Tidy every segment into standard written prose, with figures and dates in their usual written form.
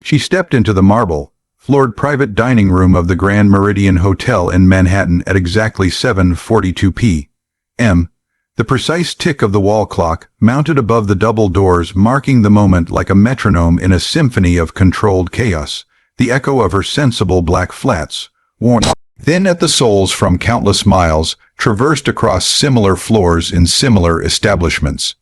She stepped into the marble-floored private dining room of the Grand Meridian Hotel in Manhattan at exactly 7:42 p.m. The precise tick of the wall clock, mounted above the double doors, marking the moment like a metronome in a symphony of controlled chaos. The echo of her sensible black flats, worn thin at the soles from countless miles, traversed across similar floors in similar establishments,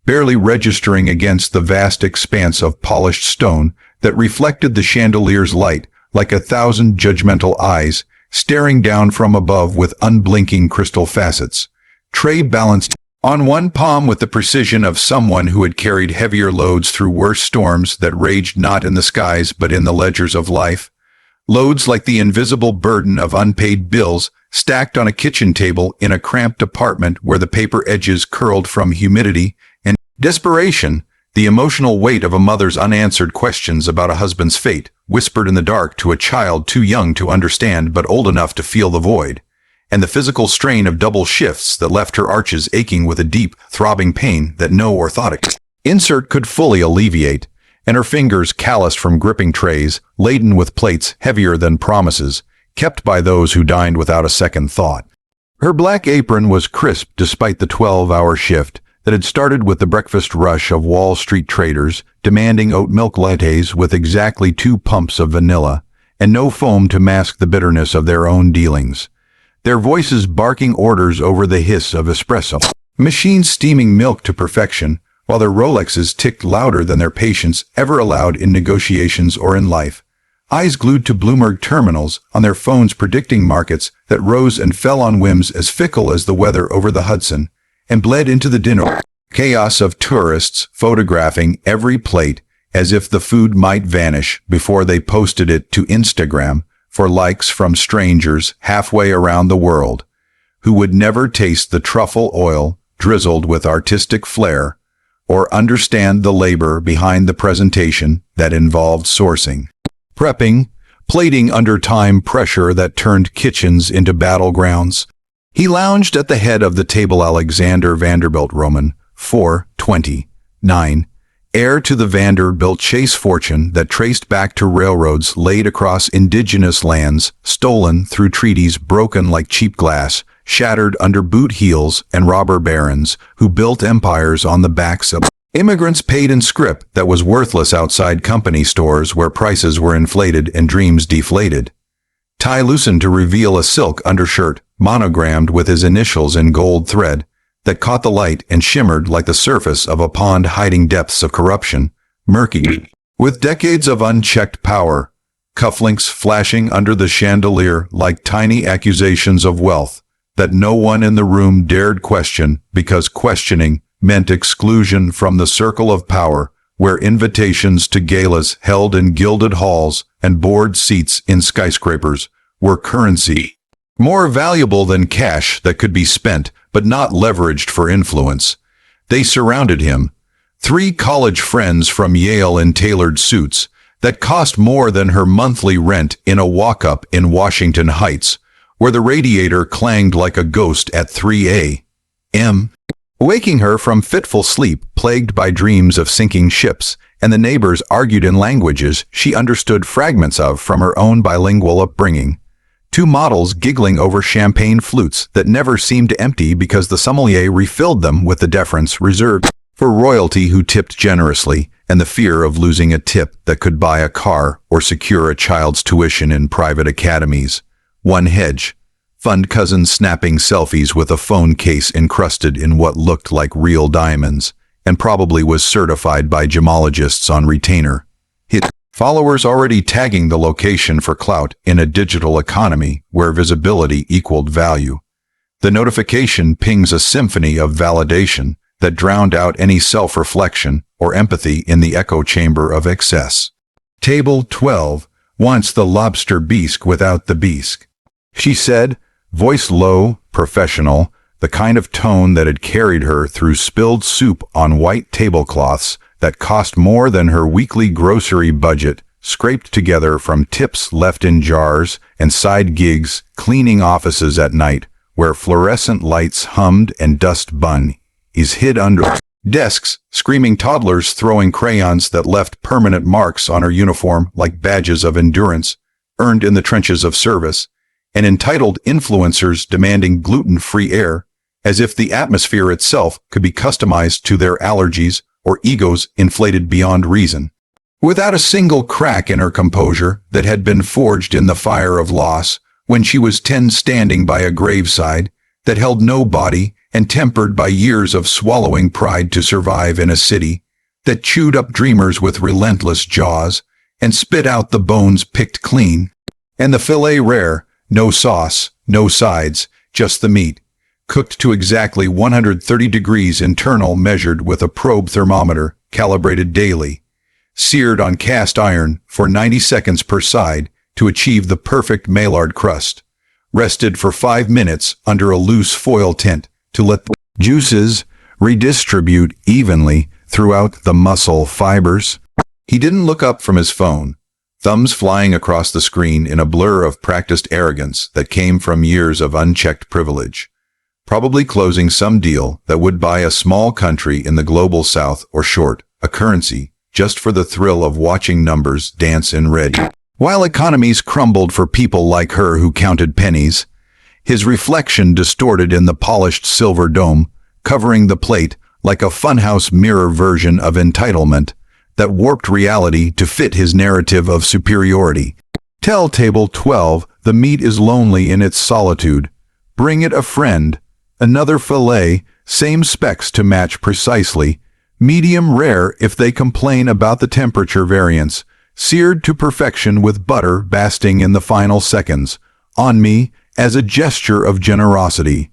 barely registering against the vast expanse of polished stone that reflected the chandelier's light like 1,000 judgmental eyes staring down from above with unblinking crystal facets. Tray balanced on one palm with the precision of someone who had carried heavier loads through worse storms that raged not in the skies but in the ledgers of life. Loads like the invisible burden of unpaid bills stacked on a kitchen table in a cramped apartment where the paper edges curled from humidity and desperation, the emotional weight of a mother's unanswered questions about a husband's fate, whispered in the dark to a child too young to understand but old enough to feel the void, and the physical strain of double shifts that left her arches aching with a deep, throbbing pain that no orthotic insert could fully alleviate, and her fingers calloused from gripping trays, laden with plates heavier than promises, kept by those who dined without a second thought. Her black apron was crisp despite the 12-hour shift that had started with the breakfast rush of Wall Street traders demanding oat milk lattes with exactly 2 pumps of vanilla, and no foam to mask the bitterness of their own dealings. Their voices barking orders over the hiss of espresso machines steaming milk to perfection, while their Rolexes ticked louder than their patience ever allowed in negotiations or in life. Eyes glued to Bloomberg terminals, on their phones predicting markets that rose and fell on whims as fickle as the weather over the Hudson, and bled into the dinner chaos of tourists photographing every plate as if the food might vanish before they posted it to Instagram for likes from strangers halfway around the world, who would never taste the truffle oil drizzled with artistic flair, or understand the labor behind the presentation that involved sourcing, prepping, plating under time pressure that turned kitchens into battlegrounds. He lounged at the head of the table. Alexander Vanderbilt Roman, 429, heir to the Vanderbilt Chase fortune that traced back to railroads laid across indigenous lands, stolen through treaties broken like cheap glass, shattered under boot heels, and robber barons who built empires on the backs of immigrants paid in scrip that was worthless outside company stores where prices were inflated and dreams deflated. Tie loosened to reveal a silk undershirt monogrammed with his initials in gold thread that caught the light and shimmered like the surface of a pond hiding depths of corruption, murky with decades of unchecked power, cufflinks flashing under the chandelier like tiny accusations of wealth that no one in the room dared question because questioning meant exclusion from the circle of power where invitations to galas held in gilded halls and board seats in skyscrapers were currency, more valuable than cash that could be spent but not leveraged for influence. They surrounded him, 3 college friends from Yale in tailored suits that cost more than her monthly rent in a walk-up in Washington Heights, where the radiator clanged like a ghost at 3 a.m., waking her from fitful sleep plagued by dreams of sinking ships, and the neighbors argued in languages she understood fragments of from her own bilingual upbringing. 2 models giggling over champagne flutes that never seemed to empty because the sommelier refilled them with the deference reserved for royalty who tipped generously, and the fear of losing a tip that could buy a car or secure a child's tuition in private academies. One hedge, fund cousins snapping selfies with a phone case encrusted in what looked like real diamonds, and probably was certified by gemologists on retainer. Hit followers already tagging the location for clout in a digital economy where visibility equaled value. The notification pings a symphony of validation that drowned out any self-reflection or empathy in the echo chamber of excess. Table 12 wants the lobster bisque without the bisque, she said, voice low, professional, the kind of tone that had carried her through spilled soup on white tablecloths that cost more than her weekly grocery budget, scraped together from tips left in jars and side gigs cleaning offices at night where fluorescent lights hummed and dust bun is hid under Desks, screaming toddlers throwing crayons that left permanent marks on her uniform like badges of endurance, earned in the trenches of service, and entitled influencers demanding gluten-free air, as if the atmosphere itself could be customized to their allergies or egos inflated beyond reason. Without a single crack in her composure that had been forged in the fire of loss when she was 10 standing by a graveside that held no body and tempered by years of swallowing pride to survive in a city that chewed up dreamers with relentless jaws and spit out the bones picked clean, and the filet rare, no sauce, no sides, just the meat, cooked to exactly 130 degrees internal measured with a probe thermometer calibrated daily, seared on cast iron for 90 seconds per side to achieve the perfect Maillard crust, rested for 5 minutes under a loose foil tint to let the juices redistribute evenly throughout the muscle fibers. He didn't look up from his phone, thumbs flying across the screen in a blur of practiced arrogance that came from years of unchecked privilege, probably closing some deal that would buy a small country in the global south or short a currency just for the thrill of watching numbers dance in red. While economies crumbled for people like her who counted pennies, his reflection distorted in the polished silver dome, covering the plate like a funhouse mirror version of entitlement that warped reality to fit his narrative of superiority. Tell table 12, the meat is lonely in its solitude. Bring it a friend. Another fillet, same specs to match precisely. Medium rare if they complain about the temperature variance. Seared to perfection with butter basting in the final seconds. On me, as a gesture of generosity.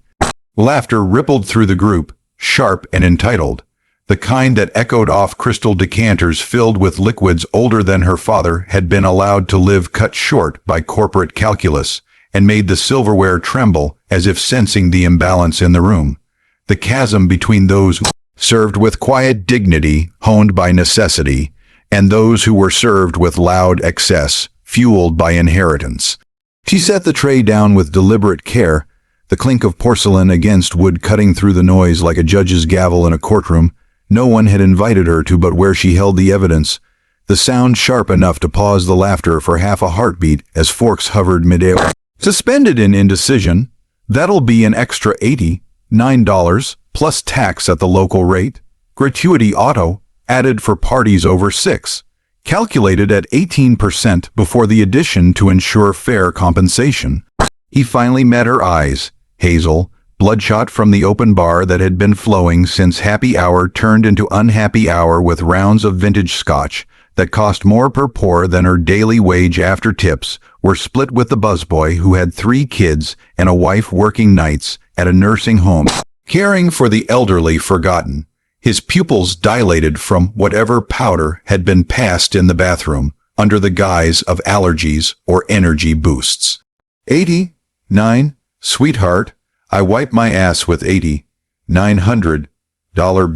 Laughter rippled through the group, sharp and entitled. The kind that echoed off crystal decanters filled with liquids older than her father had been allowed to live cut short by corporate calculus, and made the silverware tremble as if sensing the imbalance in the room. The chasm between those who served with quiet dignity, honed by necessity, and those who were served with loud excess, fueled by inheritance. She set the tray down with deliberate care, the clink of porcelain against wood cutting through the noise like a judge's gavel in a courtroom. No one had invited her to but where she held the evidence, the sound sharp enough to pause the laughter for half a heartbeat as forks hovered midair. Suspended in indecision, that'll be an extra $89 plus tax at the local rate. Gratuity auto, added for parties over 6. Calculated at 18% before the addition to ensure fair compensation. He finally met her eyes, hazel, bloodshot from the open bar that had been flowing since happy hour turned into unhappy hour with rounds of vintage scotch that cost more per pour than her daily wage after tips were split with the busboy who had 3 kids and a wife working nights at a nursing home, caring for the elderly forgotten. His pupils dilated from whatever powder had been passed in the bathroom under the guise of allergies or energy boosts. 89, sweetheart, I wipe my ass with $900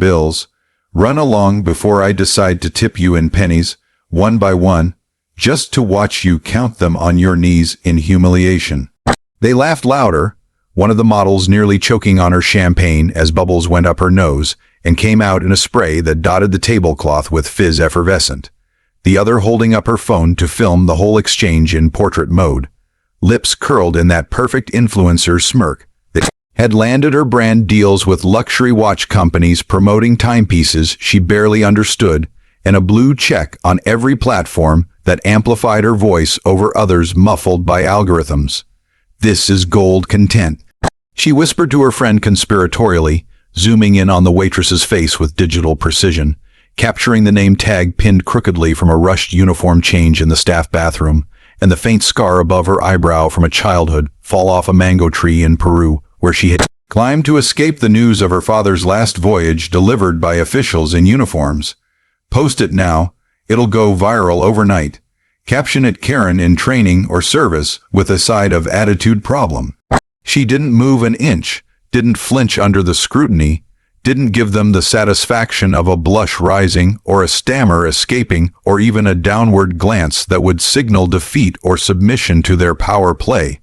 bills. Run along before I decide to tip you in pennies, one by one, just to watch you count them on your knees in humiliation. They laughed louder, one of the models nearly choking on her champagne as bubbles went up her nose and came out in a spray that dotted the tablecloth with fizz effervescent, the other holding up her phone to film the whole exchange in portrait mode, lips curled in that perfect influencer smirk that had landed her brand deals with luxury watch companies promoting timepieces she barely understood, and a blue check on every platform that amplified her voice over others muffled by algorithms. This is gold content. She whispered to her friend conspiratorially, zooming in on the waitress's face with digital precision, capturing the name tag pinned crookedly from a rushed uniform change in the staff bathroom, and the faint scar above her eyebrow from a childhood fall off a mango tree in Peru, where she had climbed to escape the news of her father's last voyage delivered by officials in uniforms. Post it now, it'll go viral overnight. Caption it Karen in training or service with a side of attitude problem. She didn't move an inch, didn't flinch under the scrutiny, didn't give them the satisfaction of a blush rising or a stammer escaping or even a downward glance that would signal defeat or submission to their power play.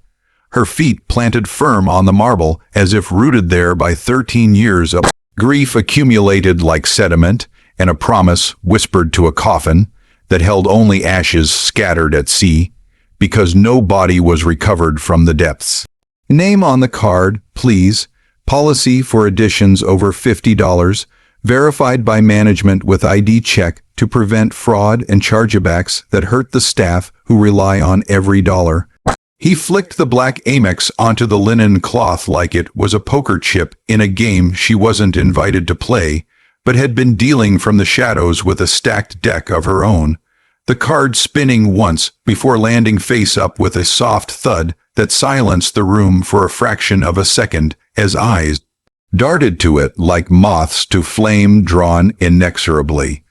Her feet planted firm on the marble as if rooted there by 13 years of Grief accumulated like sediment, and a promise whispered to a coffin that held only ashes scattered at sea, because no body was recovered from the depths. Name on the card, please. Policy for additions over $50, verified by management with ID check to prevent fraud and chargebacks that hurt the staff who rely on every dollar. He flicked the black Amex onto the linen cloth like it was a poker chip in a game she wasn't invited to play, but had been dealing from the shadows with a stacked deck of her own, the card spinning once before landing face up with a soft thud that silenced the room for a fraction of a second as eyes darted to it like moths to flame drawn inexorably.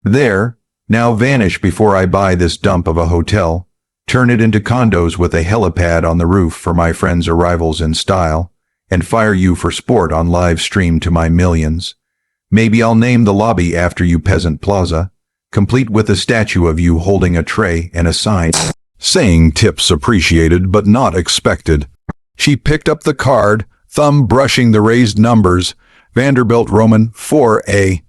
There, now vanish before I buy this dump of a hotel, turn it into condos with a helipad on the roof for my friends' arrivals in style, and fire you for sport on live stream to my millions. Maybe I'll name the lobby after you, Peasant Plaza, complete with a statue of you holding a tray and a sign saying tips appreciated but not expected. She picked up the card, thumb brushing the raised numbers, Vanderbilt Roman 4A.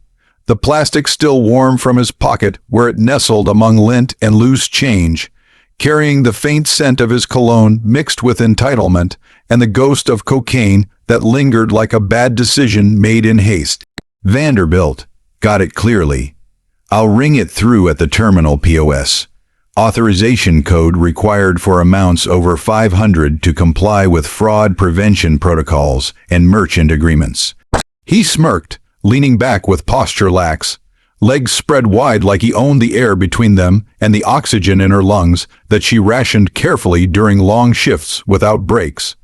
The plastic still warm from his pocket where it nestled among lint and loose change, carrying the faint scent of his cologne mixed with entitlement and the ghost of cocaine that lingered like a bad decision made in haste. Vanderbilt. Got it clearly. I'll ring it through at the terminal POS. Authorization code required for amounts over 500 to comply with fraud prevention protocols and merchant agreements. He smirked, leaning back with posture lax, legs spread wide like he owned the air between them and the oxygen in her lungs that she rationed carefully during long shifts without breaks,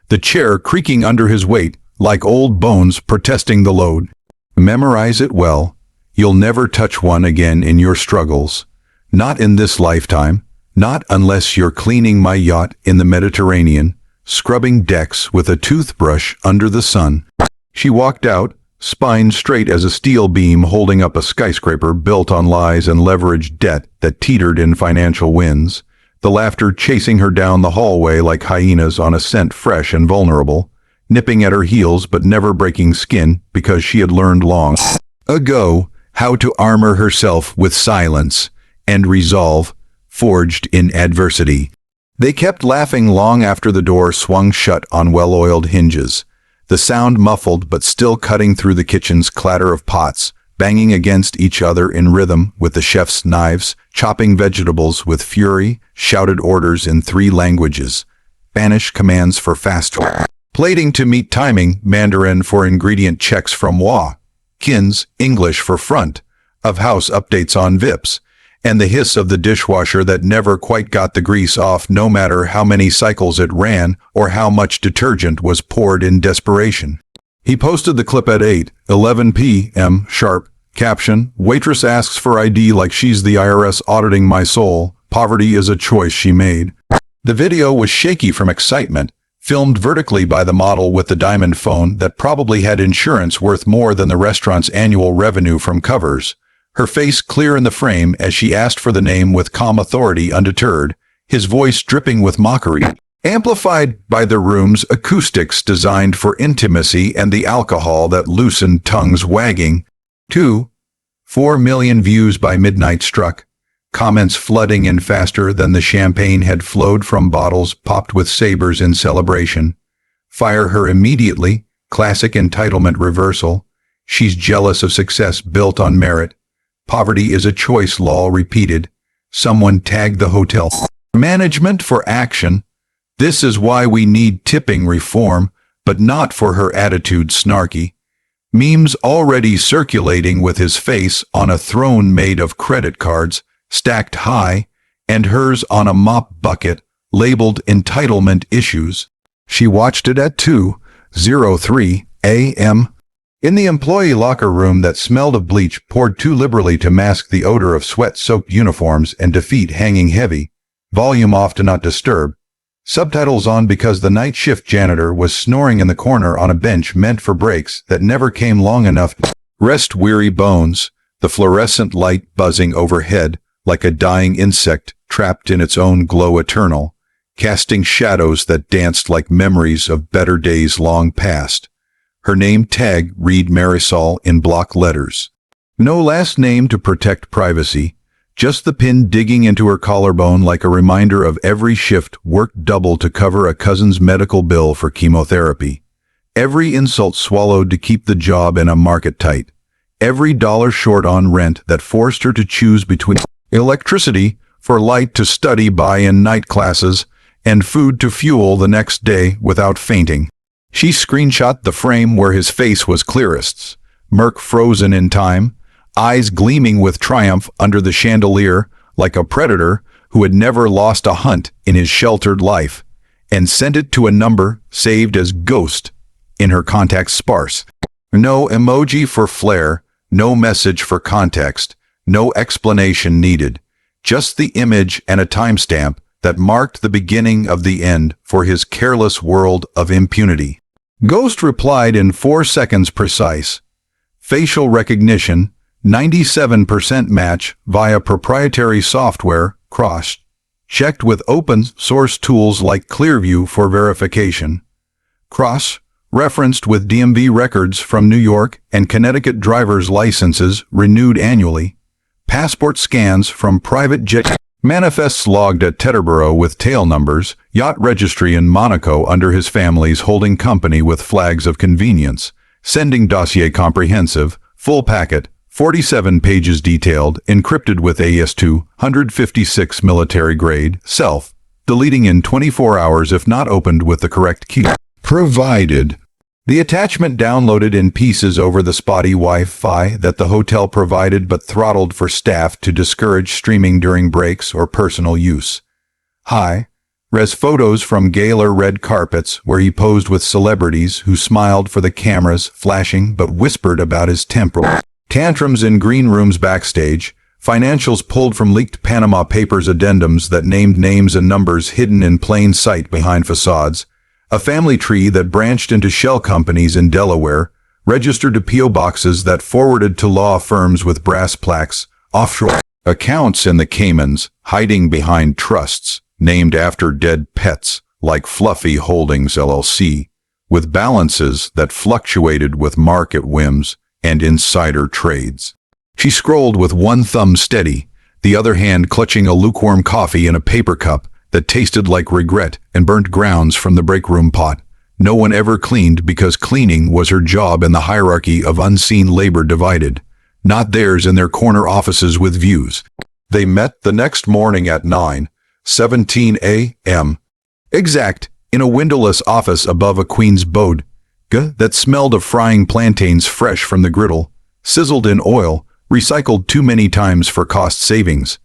the chair creaking under his weight like old bones protesting the load. Memorize it well. You'll never touch one again in your struggles. Not in this lifetime, not unless you're cleaning my yacht in the Mediterranean, scrubbing decks with a toothbrush under the sun. She walked out, spine straight as a steel beam holding up a skyscraper built on lies and leveraged debt that teetered in financial winds, the laughter chasing her down the hallway like hyenas on a scent fresh and vulnerable, nipping at her heels but never breaking skin because she had learned long ago how to armor herself with silence and resolve forged in adversity. They kept laughing long after the door swung shut on well-oiled hinges, the sound muffled but still cutting through the kitchen's clatter of pots, banging against each other in rhythm with the chef's knives, chopping vegetables with fury, shouted orders in 3 languages, Spanish commands for fast food, plating to meet timing, Mandarin for ingredient checks from Wa, Kins, English for front, of house updates on VIPs, and the hiss of the dishwasher that never quite got the grease off no matter how many cycles it ran or how much detergent was poured in desperation. He posted the clip at 8:11 p.m. sharp. Caption, Waitress asks for ID like she's the IRS auditing my soul. Poverty is a choice she made. The video was shaky from excitement, filmed vertically by the model with the diamond phone that probably had insurance worth more than the restaurant's annual revenue from covers. Her face clear in the frame as she asked for the name with calm authority undeterred, his voice dripping with mockery, amplified by the room's acoustics designed for intimacy and the alcohol that loosened tongues wagging. 4 million views by midnight struck, comments flooding in faster than the champagne had flowed from bottles popped with sabers in celebration. Fire her immediately, classic entitlement reversal. She's jealous of success built on merit. Poverty is a choice, law repeated. Someone tagged the hotel management for action. This is why we need tipping reform, but not for her attitude snarky. Memes already circulating with his face on a throne made of credit cards, stacked high, and hers on a mop bucket, labeled entitlement issues. She watched it at 2:03 a.m. In the employee locker room that smelled of bleach poured too liberally to mask the odor of sweat-soaked uniforms and defeat hanging heavy, volume off to not disturb, subtitles on because the night shift janitor was snoring in the corner on a bench meant for breaks that never came long enough to rest weary bones, the fluorescent light buzzing overhead like a dying insect trapped in its own glow eternal, casting shadows that danced like memories of better days long past. Her name tag read Marisol in block letters. No last name to protect privacy, just the pin digging into her collarbone like a reminder of every shift worked double to cover a cousin's medical bill for chemotherapy. Every insult swallowed to keep the job in a market tight. Every dollar short on rent that forced her to choose between electricity for light to study by in night classes and food to fuel the next day without fainting. She screenshot the frame where his face was clearest, murk frozen in time, eyes gleaming with triumph under the chandelier like a predator who had never lost a hunt in his sheltered life, and sent it to a number saved as ghost in her contacts sparse. No emoji for flair, no message for context, no explanation needed, just the image and a timestamp that marked the beginning of the end for his careless world of impunity. Ghost replied in 4 seconds precise. Facial recognition, 97% match via proprietary software, cross-checked with open-source tools like Clearview for verification. Cross-referenced with DMV records from New York and Connecticut driver's licenses renewed annually. Passport scans from private jet manifests logged at Teterboro with tail numbers, yacht registry in Monaco under his family's holding company with flags of convenience, sending dossier comprehensive, full packet, 47 pages detailed, encrypted with AES-2, 156 military grade, self, deleting in 24 hours if not opened with the correct key. Provided. The attachment downloaded in pieces over the spotty Wi-Fi that the hotel provided but throttled for staff to discourage streaming during breaks or personal use. High-res photos from galer red carpets where he posed with celebrities who smiled for the cameras flashing but whispered about his temporal tantrums in green rooms backstage, financials pulled from leaked Panama Papers addendums that named names and numbers hidden in plain sight behind facades, a family tree that branched into shell companies in Delaware, registered to P.O. boxes that forwarded to law firms with brass plaques, offshore accounts in the Caymans, hiding behind trusts, named after dead pets, like Fluffy Holdings LLC, with balances that fluctuated with market whims and insider trades. She scrolled with one thumb steady, the other hand clutching a lukewarm coffee in a paper cup that tasted like regret and burnt grounds from the break room pot. No one ever cleaned because cleaning was her job in the hierarchy of unseen labor divided, not theirs in their corner offices with views. They met the next morning at 9:17 a.m. exact, in a windowless office above a queen's bodega that smelled of frying plantains fresh from the griddle, sizzled in oil, recycled too many times for cost savings.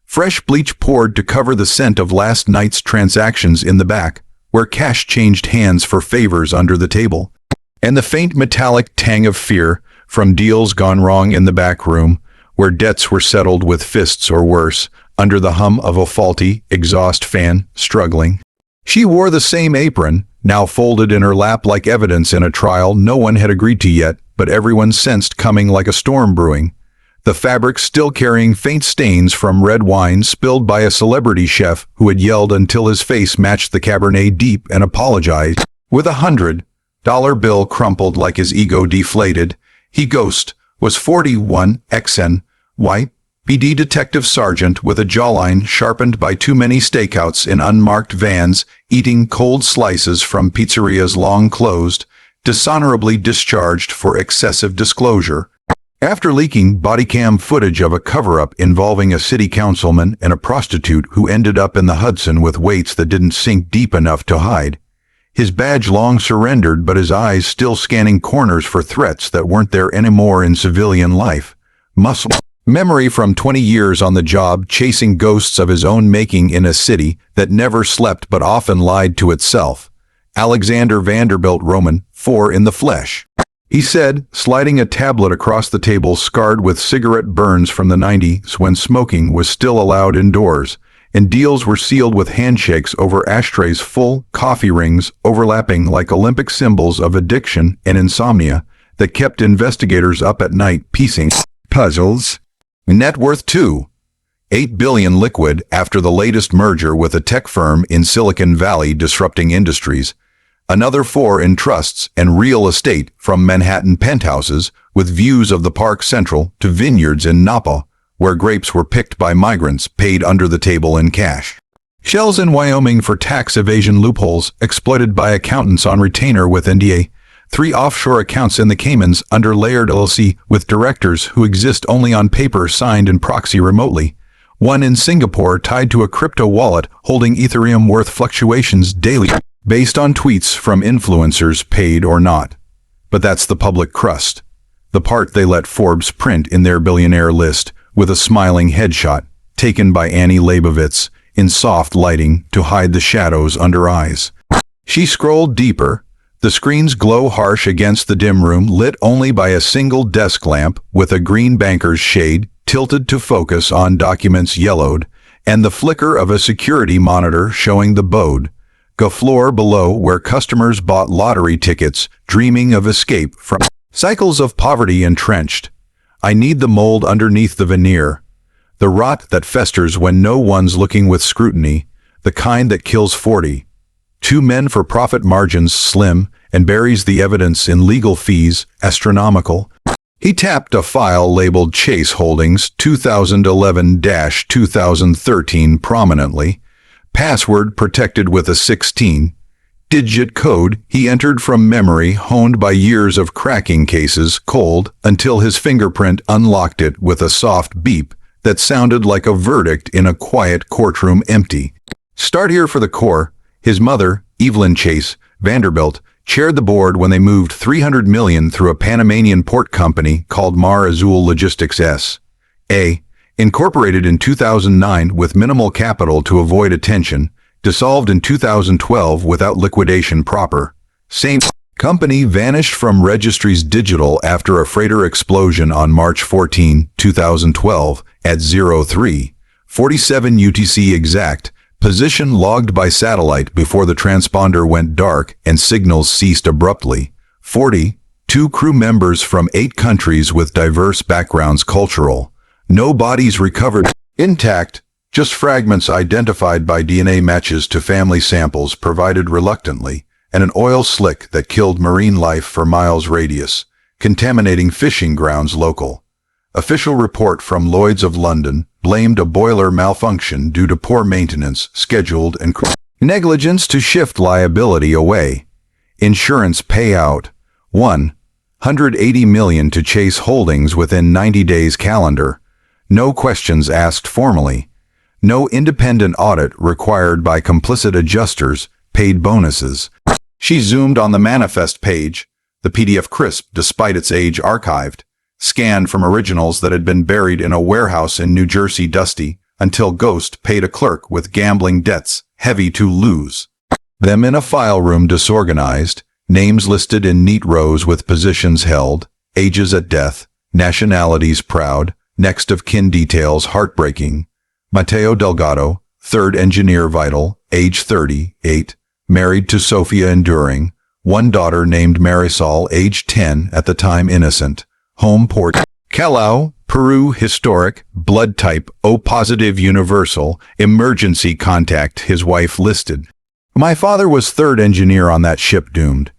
Fresh bleach poured to cover the scent of last night's transactions in the back, where cash changed hands for favors under the table, and the faint metallic tang of fear from deals gone wrong in the back room, where debts were settled with fists or worse, under the hum of a faulty exhaust fan struggling. She wore the same apron, now folded in her lap like evidence in a trial no one had agreed to yet, but everyone sensed coming like a storm brewing. The fabric still carrying faint stains from red wine spilled by a celebrity chef who had yelled until his face matched the Cabernet deep and apologized. With $100 bill crumpled like his ego deflated, he was 41 XNYPD detective sergeant with a jawline sharpened by too many stakeouts in unmarked vans, eating cold slices from pizzerias long closed, dishonorably discharged for excessive disclosure. After leaking bodycam footage of a cover-up involving a city councilman and a prostitute who ended up in the Hudson with weights that didn't sink deep enough to hide, his badge long surrendered but his eyes still scanning corners for threats that weren't there anymore in civilian life. Muscle memory from 20 years on the job chasing ghosts of his own making in a city that never slept but often lied to itself. Alexander Vanderbilt Roman, 4 in the flesh. He said, sliding a tablet across the table scarred with cigarette burns from the 90s when smoking was still allowed indoors, and deals were sealed with handshakes over ashtrays full, coffee rings overlapping like Olympic symbols of addiction and insomnia that kept investigators up at night piecing puzzles. Net worth $2.8 billion liquid after the latest merger with a tech firm in Silicon Valley disrupting industries. another 4 in trusts and real estate, from Manhattan penthouses with views of the Park Central to vineyards in Napa, where grapes were picked by migrants paid under the table in cash. Shells in Wyoming for tax evasion loopholes exploited by accountants on retainer with NDA. 3 offshore accounts in the Caymans under layered LLC with directors who exist only on paper signed in proxy remotely. 1 in Singapore tied to a crypto wallet holding Ethereum worth fluctuations daily based on tweets from influencers paid or not. But that's the public crust, the part they let Forbes print in their billionaire list with a smiling headshot taken by Annie Leibovitz in soft lighting to hide the shadows under eyes. She scrolled deeper. The screen's glow harsh against the dim room lit only by a single desk lamp with a green banker's shade tilted to focus on documents yellowed, and the flicker of a security monitor showing the bode, floor below where customers bought lottery tickets dreaming of escape from cycles of poverty entrenched. I need the mold underneath the veneer, the rot that festers when no one's looking with scrutiny, the kind that kills 40. 2 men for profit margins slim and buries the evidence in legal fees astronomical. He tapped a file labeled Chase Holdings 2011-2013 prominently, password protected with a 16-digit code he entered from memory honed by years of cracking cases cold until his fingerprint unlocked it with a soft beep that sounded like a verdict in a quiet courtroom empty. Start here for the core. His mother, Evelyn Chase Vanderbilt, chaired the board when they moved $300 million through a Panamanian port company called Mar Azul Logistics S.A., incorporated in 2009 with minimal capital to avoid attention, dissolved in 2012 without liquidation proper. Same company vanished from registries digital after a freighter explosion on March 14, 2012 at 03:47 UTC exact, position logged by satellite before the transponder went dark and signals ceased abruptly. 42 crew members from 8 countries with diverse backgrounds cultural. No bodies recovered intact, just fragments identified by DNA matches to family samples provided reluctantly, and an oil slick that killed marine life for miles radius, contaminating fishing grounds local. Official report from Lloyd's of London blamed a boiler malfunction due to poor maintenance, scheduled and negligence to shift liability away. Insurance payout: $180 million to Chase Holdings within 90 days calendar. No questions asked formally. No independent audit required by complicit adjusters, paid bonuses. She zoomed on the manifest page, the PDF crisp despite its age archived, scanned from originals that had been buried in a warehouse in New Jersey dusty, until Ghost paid a clerk with gambling debts, heavy to lose. Them in a file room disorganized, names listed in neat rows with positions held, ages at death, nationalities proud, next of kin details heartbreaking. Mateo Delgado, 3rd engineer vital, age 38, married to Sophia Enduring, 1 daughter named Marisol, age 10 at the time innocent, home port, Callao, Peru historic, blood type O positive universal, emergency contact his wife listed. My father was 3rd engineer on that ship doomed.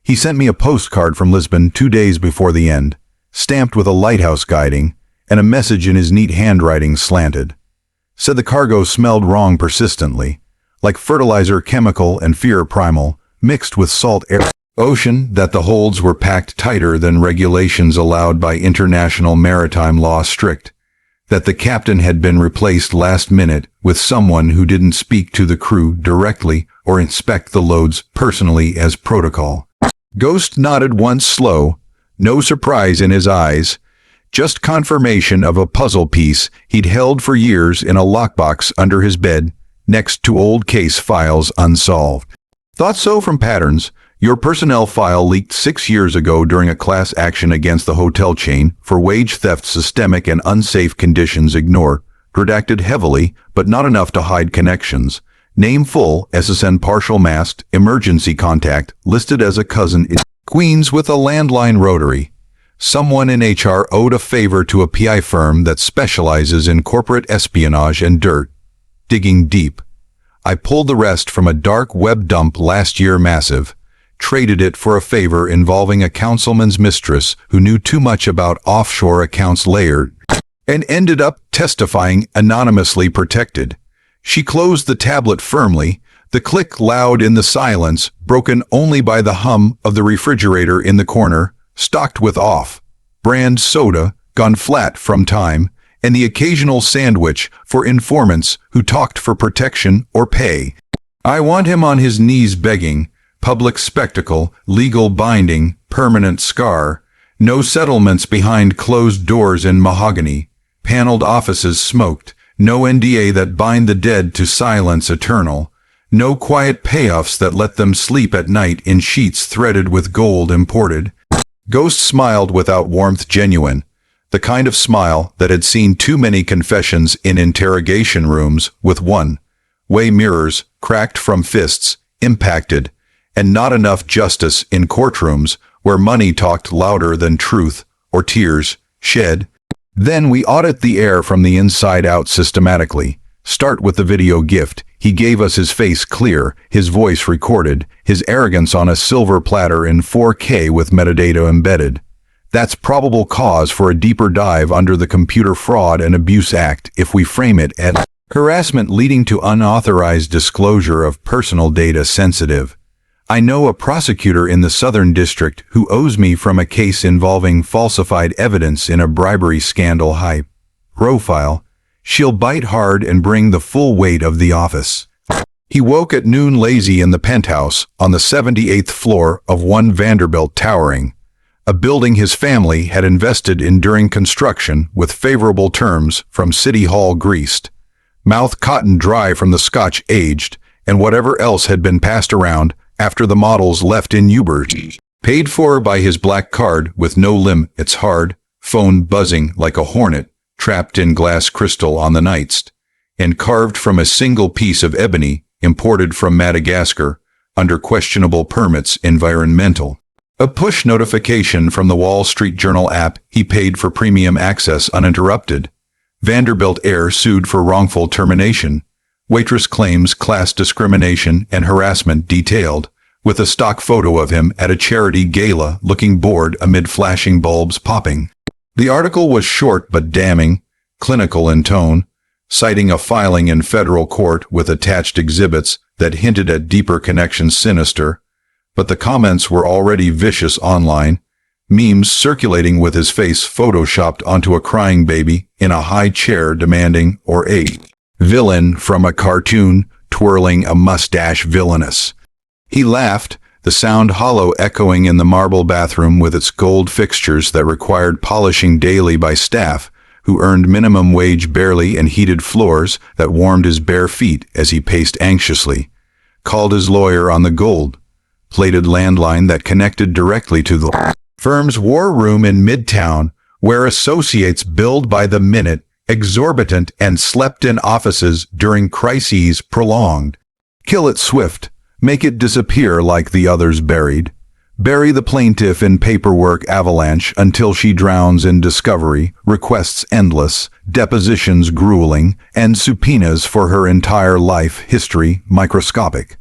He sent me a postcard from Lisbon 2 days before the end, stamped with a lighthouse guiding, and a message in his neat handwriting slanted. Said the cargo smelled wrong persistently, like fertilizer chemical and fear primal, mixed with salt air. Ocean, that the holds were packed tighter than regulations allowed by international maritime law strict, that the captain had been replaced last minute with someone who didn't speak to the crew directly or inspect the loads personally as protocol. Ghost nodded once slow, no surprise in his eyes, just confirmation of a puzzle piece he'd held for years in a lockbox under his bed, next to old case files unsolved. Thought so from patterns. Your personnel file leaked 6 years ago during a class action against the hotel chain for wage theft, systemic and unsafe conditions ignored, redacted heavily, but not enough to hide connections. Name full, SSN partial masked, emergency contact, listed as a cousin in Queens with a landline rotary. Someone in HR owed a favor to a PI firm that specializes in corporate espionage and dirt. Digging deep. I pulled the rest from a dark web dump last year massive. traded it for a favor involving a councilman's mistress who knew too much about offshore accounts layered, and ended up testifying anonymously protected. She closed the tablet firmly, the click loud in the silence, broken only by the hum of the refrigerator in the corner, stocked with off-brand soda, gone flat from time, and the occasional sandwich for informants who talked for protection or pay. I want him on his knees begging, public spectacle, legal binding, permanent scar, no settlements behind closed doors in mahogany, paneled offices smoked, no NDA that bind the dead to silence eternal, no quiet payoffs that let them sleep at night in sheets threaded with gold imported. Ghost smiled without warmth genuine, the kind of smile that had seen too many confessions in interrogation rooms with one-way mirrors cracked from fists, impacted, and not enough justice in courtrooms where money talked louder than truth or tears shed. Then we audit the Heir from the inside out systematically. Start with the video gift. He gave us his face clear, his voice recorded, his arrogance on a silver platter in 4K with metadata embedded. That's probable cause for a deeper dive under the Computer Fraud and Abuse Act if we frame it as harassment leading to unauthorized disclosure of personal data sensitive. I know a prosecutor in the Southern District who owes me from a case involving falsified evidence in a bribery scandal high profile. She'll bite hard and bring the full weight of the office. He woke at noon lazy in the penthouse on the 78th floor of One Vanderbilt Towering, a building his family had invested in during construction with favorable terms from City Hall greased, mouth cotton dry from the scotch aged, and whatever else had been passed around after the models left in Uber. Paid for by his black card with no limit, its hard, phone buzzing like a hornet, trapped in glass crystal on the nightstand, and carved from a single piece of ebony imported from Madagascar under questionable permits environmental. A push notification from the Wall Street Journal app he paid for premium access uninterrupted. Vanderbilt Heir sued for wrongful termination. Waitress claims class discrimination and harassment detailed, with a stock photo of him at a charity gala looking bored amid flashing bulbs popping. The article was short but damning, clinical in tone, citing a filing in federal court with attached exhibits that hinted at deeper connections sinister, but the comments were already vicious online, memes circulating with his face photoshopped onto a crying baby in a high chair demanding or a villain from a cartoon twirling a mustache villainous. He laughed, the sound hollow echoing in the marble bathroom with its gold fixtures that required polishing daily by staff who earned minimum wage barely and heated floors that warmed his bare feet as he paced anxiously. Called his lawyer on the gold-plated landline that connected directly to the firm's war room in Midtown, where associates billed by the minute, exorbitant, and slept in offices during crises prolonged. Kill it swift. Make it disappear like the others buried. Bury the plaintiff in paperwork avalanche until she drowns in discovery, requests endless, depositions grueling, and subpoenas for her entire life history microscopic.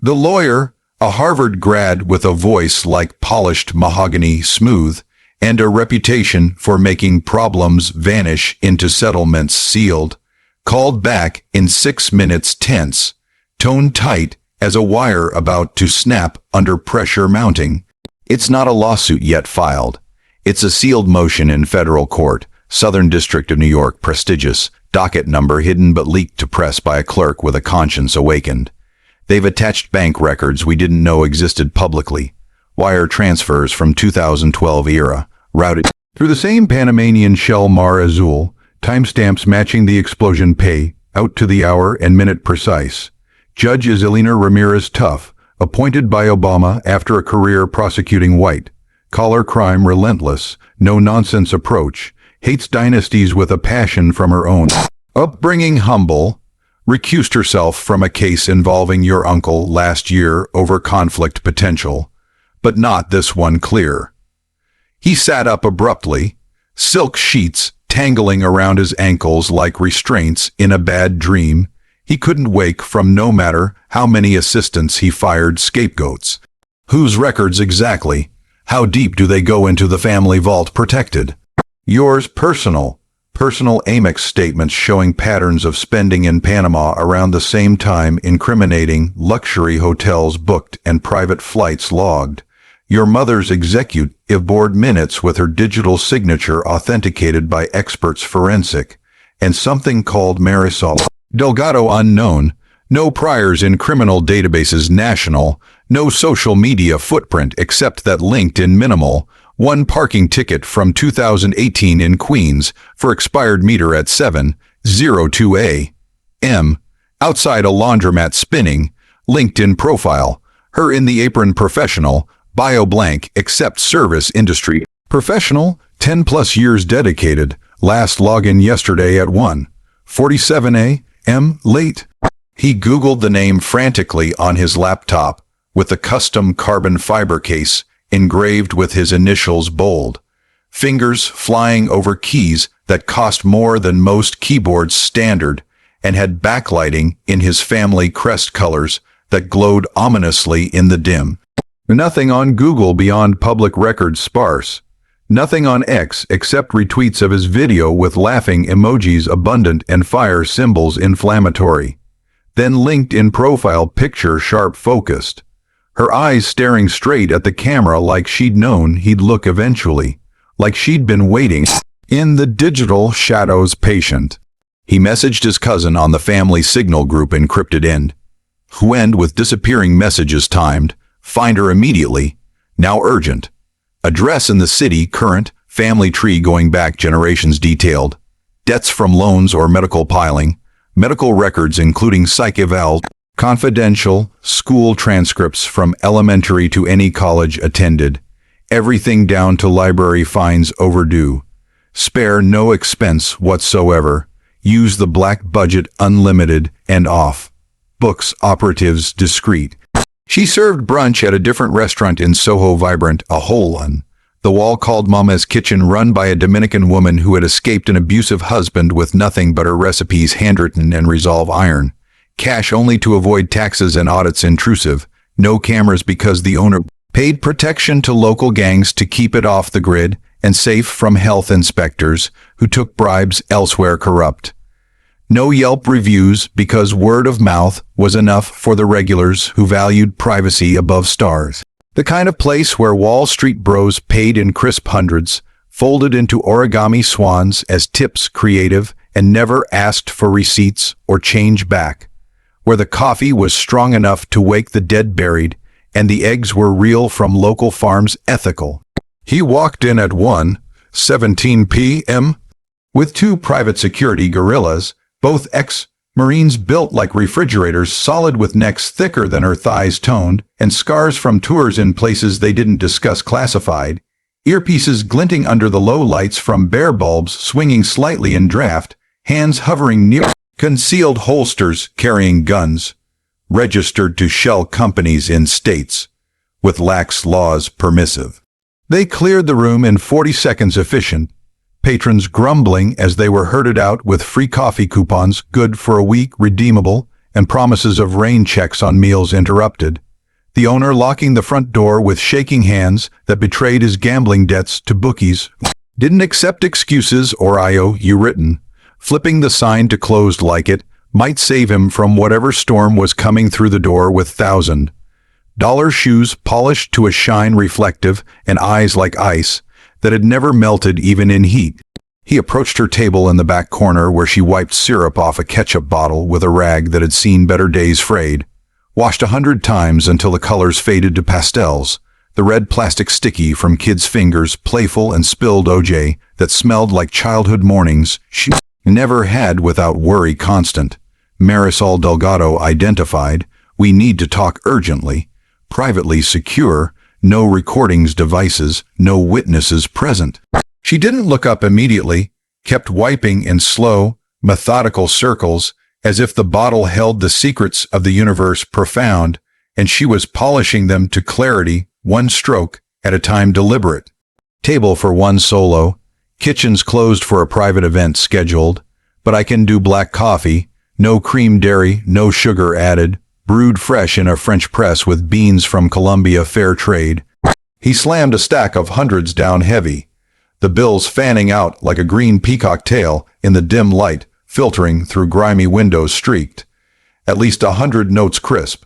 The lawyer, a Harvard grad with a voice like polished mahogany smooth, and a reputation for making problems vanish into settlements sealed, called back in 6 minutes tense, tone tight, as a wire about to snap under pressure mounting. It's not a lawsuit yet filed. It's a sealed motion in federal court, Southern District of New York, prestigious, docket number hidden but leaked to press by a clerk with a conscience awakened. They've attached bank records we didn't know existed publicly, wire transfers from 2012 era, routed through the same Panamanian shell Mar Azul, timestamps matching the explosion pay, out to the hour and minute precise. Judge Iselina Ramirez Tuff, appointed by Obama after a career prosecuting white-collar crime relentless, no-nonsense approach, hates dynasties with a passion from her own upbringing humble, recused herself from a case involving your uncle last year over conflict potential, but not this one clear. He sat up abruptly, silk sheets tangling around his ankles like restraints in a bad dream. He couldn't wake from no matter how many assistants he fired scapegoats. Whose records exactly? How deep do they go into the family vault protected? Yours personal Amex statements showing patterns of spending in Panama around the same time, incriminating luxury hotels booked and private flights logged. Your mother's executive board minutes with her digital signature authenticated by experts forensic. And something called Marisol Delgado unknown. No priors in criminal databases national. No social media footprint except that LinkedIn minimal. One parking ticket from 2018 in Queens for expired meter at 7:02 a.m. Outside a laundromat spinning. LinkedIn profile. Her in the apron professional. Bio blank except service industry. Professional, 10 plus years dedicated. Last login yesterday at 1:47 a.m. late. He Googled the name frantically on his laptop with a custom carbon fiber case engraved with his initials bold. Fingers flying over keys that cost more than most keyboards standard and had backlighting in his family crest colors that glowed ominously in the dim. Nothing on Google beyond public records sparse. Nothing on X except retweets of his video with laughing emojis abundant and fire symbols inflammatory. Then LinkedIn profile picture sharp focused. Her eyes staring straight at the camera like she'd known he'd look eventually. Like she'd been waiting in the digital shadows patient. He messaged his cousin on the family signal group encrypted end. Who end with disappearing messages timed. Find her immediately. Now urgent. Address in the city current. Family tree going back generations detailed. Debts from loans or medical piling. Medical records including psych eval. Confidential. School transcripts from elementary to any college attended. Everything down to library fines overdue. Spare no expense whatsoever. Use the black budget unlimited and off. Books operatives discreet. She served brunch at a different restaurant in Soho vibrant, a whole one. The wall called Mama's Kitchen run by a Dominican woman who had escaped an abusive husband with nothing but her recipes handwritten and resolve iron. Cash only to avoid taxes and audits intrusive. No cameras because the owner paid protection to local gangs to keep it off the grid and safe from health inspectors who took bribes elsewhere corrupt. No Yelp reviews because word of mouth was enough for the regulars who valued privacy above stars. The kind of place where Wall Street bros paid in crisp hundreds, folded into origami swans as tips creative, and never asked for receipts or change back. Where the coffee was strong enough to wake the dead buried, and the eggs were real from local farms ethical. He walked in at 1:17 p.m. with two private security guerrillas, both ex-Marines built like refrigerators, solid with necks thicker than her thighs toned, and scars from tours in places they didn't discuss classified, earpieces glinting under the low lights from bare bulbs swinging slightly in draft, hands hovering near concealed holsters carrying guns, registered to shell companies in states, with lax laws permissive. They cleared the room in 40 seconds efficient, patrons grumbling as they were herded out with free coffee coupons good for a week redeemable and promises of rain checks on meals interrupted. The owner locking the front door with shaking hands that betrayed his gambling debts to bookies. Didn't accept excuses or IOU written. Flipping the sign to closed like it might save him from whatever storm was coming through the door with $1,000 shoes polished to a shine reflective and eyes like ice that had never melted even in heat. He approached her table in the back corner where she wiped syrup off a ketchup bottle with a rag that had seen better days frayed. Washed 100 times until the colors faded to pastels. The red plastic sticky from kids' fingers, playful and spilled OJ that smelled like childhood mornings she never had without worry constant. Marisol Delgado identified. We need to talk urgently. Privately secure. No recordings devices. No witnesses present. She didn't look up immediately, kept wiping in slow, methodical circles as if the bottle held the secrets of the universe profound and she was polishing them to clarity, one stroke at a time deliberate. Table for one solo. Kitchen's closed for a private event scheduled, but I can do black coffee, no cream dairy, no sugar added, brewed fresh in a French press with beans from Colombia Fair Trade. He slammed a stack of hundreds down heavy, the bills fanning out like a green peacock tail in the dim light, filtering through grimy windows streaked. At least 100 notes crisp.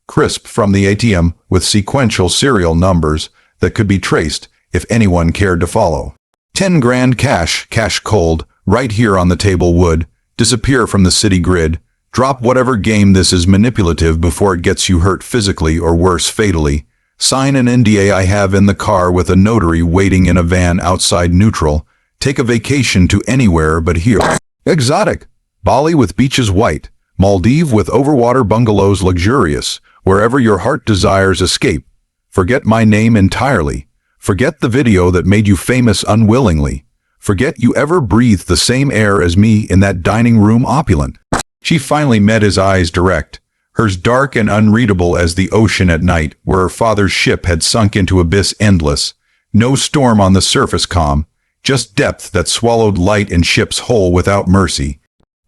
Crisp from the ATM with sequential serial numbers that could be traced if anyone cared to follow. 10 grand cash cold, right here on the table would disappear from the city grid. Drop whatever game this is manipulative before it gets you hurt physically or worse fatally. Sign an NDA I have in the car with a notary waiting in a van outside neutral. Take a vacation to anywhere but here. Exotic. Bali with beaches white. Maldives with overwater bungalows luxurious. Wherever your heart desires escape. Forget my name entirely. Forget the video that made you famous unwillingly. Forget you ever breathed the same air as me in that dining room opulent. She finally met his eyes direct, hers dark and unreadable as the ocean at night where her father's ship had sunk into abyss endless. No storm on the surface calm, just depth that swallowed light and ship's whole without mercy.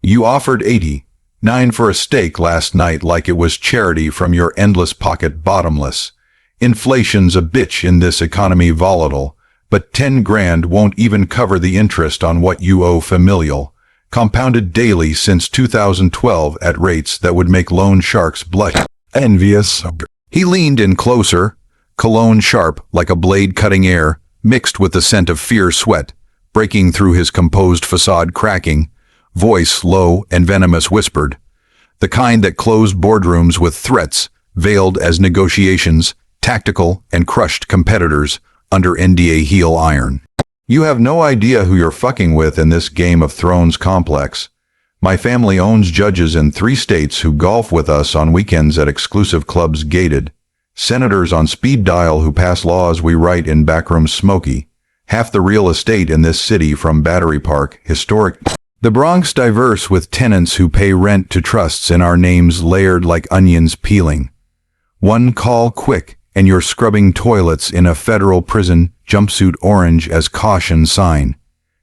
You offered 89 for a steak last night like it was charity from your endless pocket bottomless. Inflation's a bitch in this economy volatile, but 10 grand won't even cover the interest on what you owe familial. Compounded daily since 2012 at rates that would make loan sharks blush. Envious. He leaned in closer, cologne sharp like a blade cutting air, mixed with the scent of fear sweat, breaking through his composed facade cracking, voice low and venomous whispered. The kind that closed boardrooms with threats, veiled as negotiations, tactical and crushed competitors under NDA heel iron. You have no idea who you're fucking with in this Game of Thrones complex. My family owns judges in 3 states who golf with us on weekends at exclusive clubs gated. Senators on speed dial who pass laws we write in backroom smoky. Half the real estate in this city from Battery Park, historic. The Bronx diverse with tenants who pay rent to trusts in our names layered like onions peeling. One call quick and you're scrubbing toilets in a federal prison, jumpsuit orange as caution sign.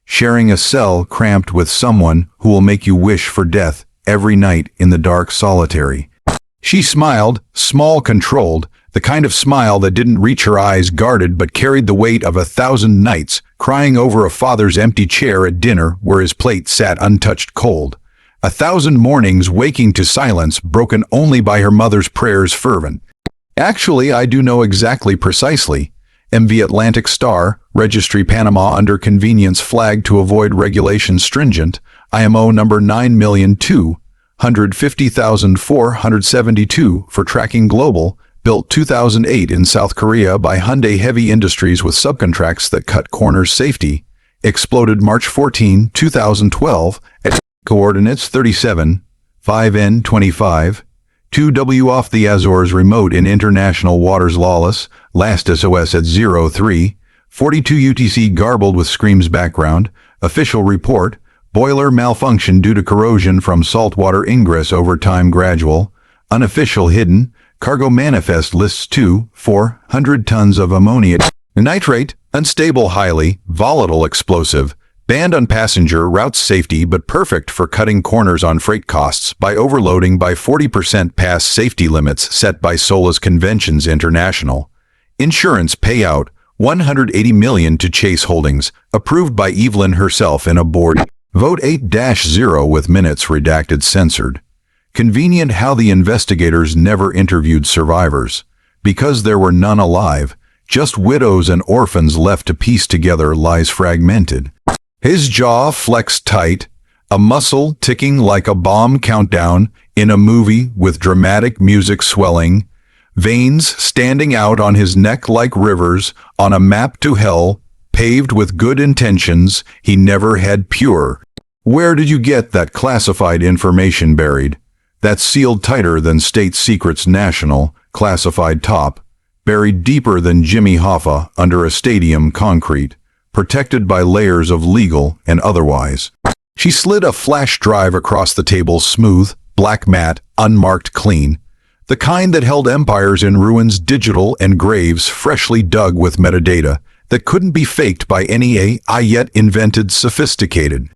Sharing a cell cramped with someone who will make you wish for death every night in the dark solitary. She smiled, small controlled, the kind of smile that didn't reach her eyes guarded but carried the weight of 1,000 nights, crying over a father's empty chair at dinner where his plate sat untouched cold. 1,000 mornings waking to silence broken only by her mother's prayers fervent. Actually, I do know exactly precisely. MV Atlantic Star, Registry Panama under convenience flag to avoid regulation stringent, IMO number 9,250,472 for tracking global, built 2008 in South Korea by Hyundai Heavy Industries with subcontracts that cut corners safety, exploded March 14, 2012 at coordinates 37, 5N25, 2W off the Azores remote in international waters lawless, last SOS at 03, 42 UTC garbled with screams background, official report, boiler malfunction due to corrosion from saltwater ingress over time gradual, unofficial hidden, cargo manifest lists 400 tons of ammonia, nitrate, unstable highly, volatile explosive, banned on passenger routes safety but perfect for cutting corners on freight costs by overloading by 40% past safety limits set by SOLAS Conventions International. Insurance payout, $180 million to Chase Holdings, approved by Evelyn herself in a board. Vote 8-0 with minutes redacted censored. Convenient how the investigators never interviewed survivors. Because there were none alive, just widows and orphans left to piece together lies fragmented. His jaw flexed tight, a muscle ticking like a bomb countdown in a movie with dramatic music swelling, veins standing out on his neck like rivers on a map to hell, paved with good intentions he never had pure. Where did you get that classified information buried? That's sealed tighter than state secrets national, classified top, buried deeper than Jimmy Hoffa under a stadium concrete, protected by layers of legal and otherwise. She slid a flash drive across the table smooth, black matte, unmarked clean, the kind that held empires in ruins digital and graves freshly dug with metadata that couldn't be faked by any AI yet invented sophisticated.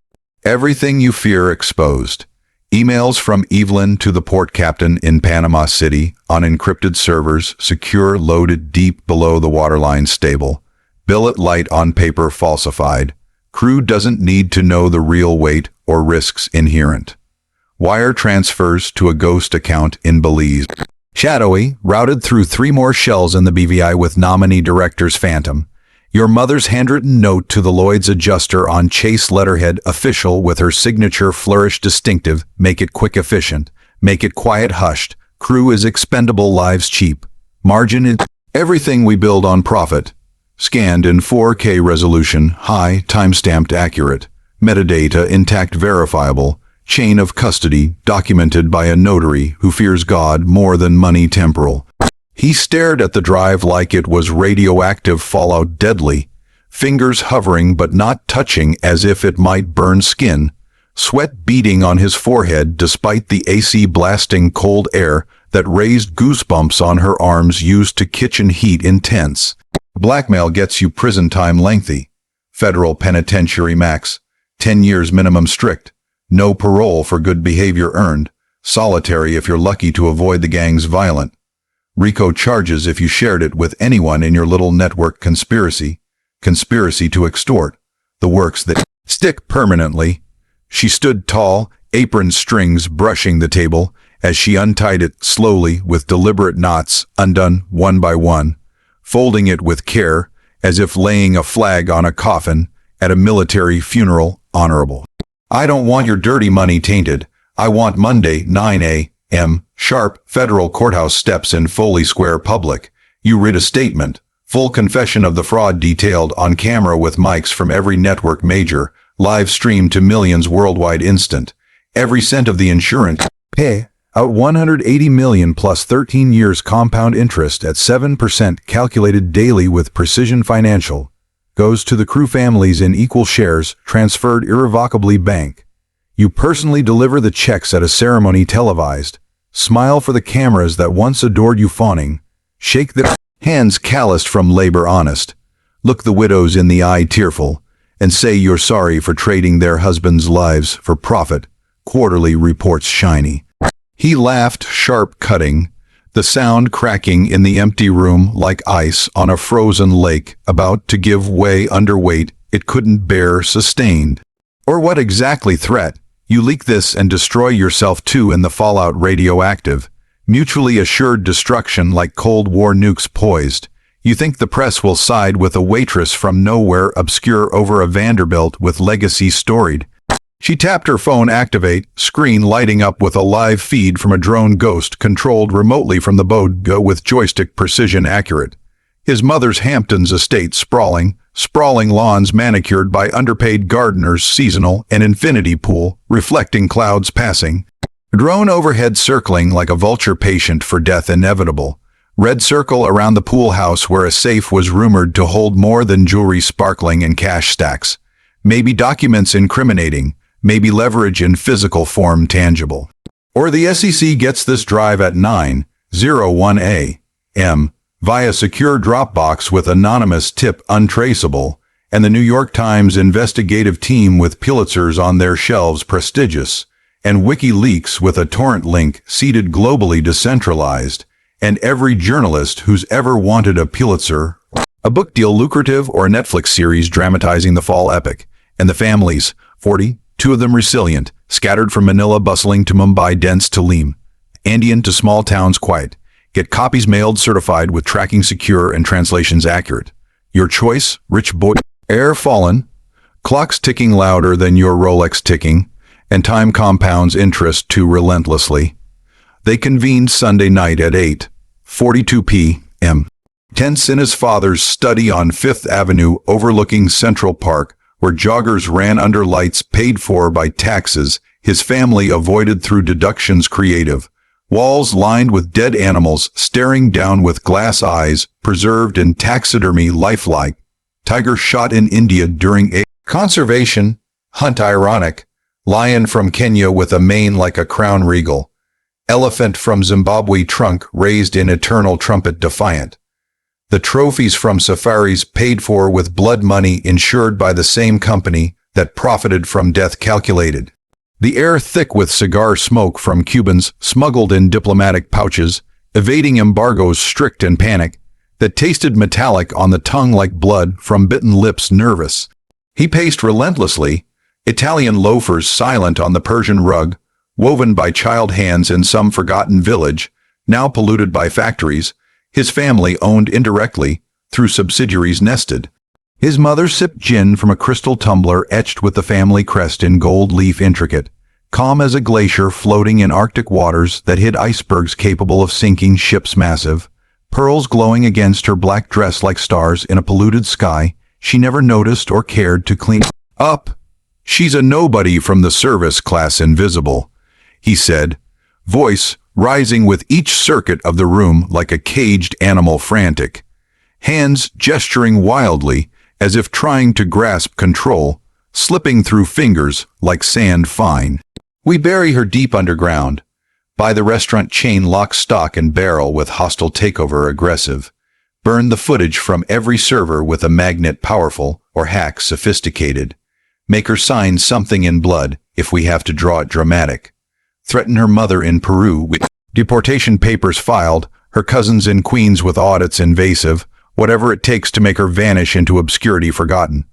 Everything you fear exposed. Emails from Evelyn to the port captain in Panama City on encrypted servers, secure, loaded deep below the waterline stable. Billet light on paper falsified. Crew doesn't need to know the real weight or risks inherent. Wire transfers to a ghost account in Belize. Shadowy, routed through 3 more shells in the BVI with nominee director's phantom. Your mother's handwritten note to the Lloyd's adjuster on Chase letterhead official with her signature flourish distinctive, make it quick efficient, make it quiet hushed, crew is expendable lives cheap. Margin is everything we build on profit. Scanned in 4K resolution, high, time-stamped accurate. Metadata intact verifiable. Chain of custody documented by a notary who fears God more than money temporal. He stared at the drive like it was radioactive fallout deadly, fingers hovering but not touching as if it might burn skin, sweat beading on his forehead despite the AC blasting cold air that raised goosebumps on her arms used to kitchen heat intense. Blackmail gets you prison time lengthy. Federal penitentiary max. 10 years minimum strict. No parole for good behavior earned. Solitary if you're lucky to avoid the gang's violent. RICO charges if you shared it with anyone in your little network conspiracy. Conspiracy to extort. The works that stick permanently. She stood tall, apron strings brushing the table, as she untied it slowly with deliberate knots, undone one by one, folding it with care, as if laying a flag on a coffin at a military funeral, honorable. I don't want your dirty money tainted. I want Monday, 9 a.m., sharp, federal courthouse steps in Foley Square public. You read a statement. Full confession of the fraud detailed on camera with mics from every network major, live streamed to millions worldwide instant. Every cent of the insurance. Pay out 180 million plus 13 years compound interest at 7% calculated daily with Precision Financial. Goes to the crew families in equal shares, transferred irrevocably bank. You personally deliver the checks at a ceremony televised. Smile for the cameras that once adored you fawning. Shake their hands calloused from labor honest. Look the widows in the eye tearful, and say you're sorry for trading their husbands' lives for profit. Quarterly reports shiny. He laughed, sharp cutting, the sound cracking in the empty room like ice on a frozen lake about to give way under weight it couldn't bear sustained. Or what exactly threat? You leak this and destroy yourself too in the fallout radioactive. Mutually assured destruction like Cold War nukes poised. You think the press will side with a waitress from nowhere obscure over a Vanderbilt with legacy storied. She tapped her phone activate, screen lighting up with a live feed from a drone ghost controlled remotely from the bodega with joystick precision accurate. His mother's Hamptons estate sprawling lawns manicured by underpaid gardeners seasonal and infinity pool, reflecting clouds passing. Drone overhead circling like a vulture patient for death inevitable. Red circle around the pool house where a safe was rumored to hold more than jewelry sparkling and cash stacks. Maybe documents incriminating. Maybe leverage in physical form tangible. Or the SEC gets this drive at 9:01 a.m. via secure Dropbox with anonymous tip untraceable, and the New York Times investigative team with Pulitzers on their shelves prestigious, and WikiLeaks with a torrent link seated globally decentralized, and every journalist who's ever wanted a Pulitzer, a book deal lucrative, or a Netflix series dramatizing the fall epic, and the families, 40, 2 of them resilient, scattered from Manila bustling to Mumbai dense to Leem, Andean to small towns quiet. Get copies mailed certified with tracking secure and translations accurate. Your choice, rich boy. Air fallen, clocks ticking louder than your Rolex ticking, and time compounds interest too relentlessly. They convened Sunday night at 8:42 p.m. Tense in his father's study on Fifth Avenue overlooking Central Park, where joggers ran under lights paid for by taxes his family avoided through deductions creative. Walls lined with dead animals staring down with glass eyes preserved in taxidermy lifelike. Tiger shot in India during a conservation hunt ironic. Lion from Kenya with a mane like a crown regal. Elephant from Zimbabwe trunk raised in eternal trumpet defiant. The trophies from safaris paid for with blood money insured by the same company that profited from death calculated. the air thick with cigar smoke from Cubans smuggled in diplomatic pouches, evading embargoes strict in panic, that tasted metallic on the tongue like blood from bitten lips nervous. He paced relentlessly, Italian loafers silent on the Persian rug, woven by child hands in some forgotten village, now polluted by factories, his family owned indirectly, through subsidiaries nested. His mother sipped gin from a crystal tumbler etched with the family crest in gold leaf intricate, calm as a glacier floating in Arctic waters that hid icebergs capable of sinking ships massive, pearls glowing against her black dress like stars in a polluted sky she never noticed or cared to clean up. "She's a nobody from the service class invisible," he said, voice rising with each circuit of the room like a caged animal frantic, hands gesturing wildly as if trying to grasp control, slipping through fingers like sand fine. "We bury her deep underground, buy the restaurant chain lock, stock, and barrel with hostile takeover aggressive, burn the footage from every server with a magnet powerful or hack sophisticated, make her sign something in blood if we have to draw it dramatic, threaten her mother in Peru with deportation papers filed, her cousins in Queens with audits invasive, whatever it takes to make her vanish into obscurity forgotten."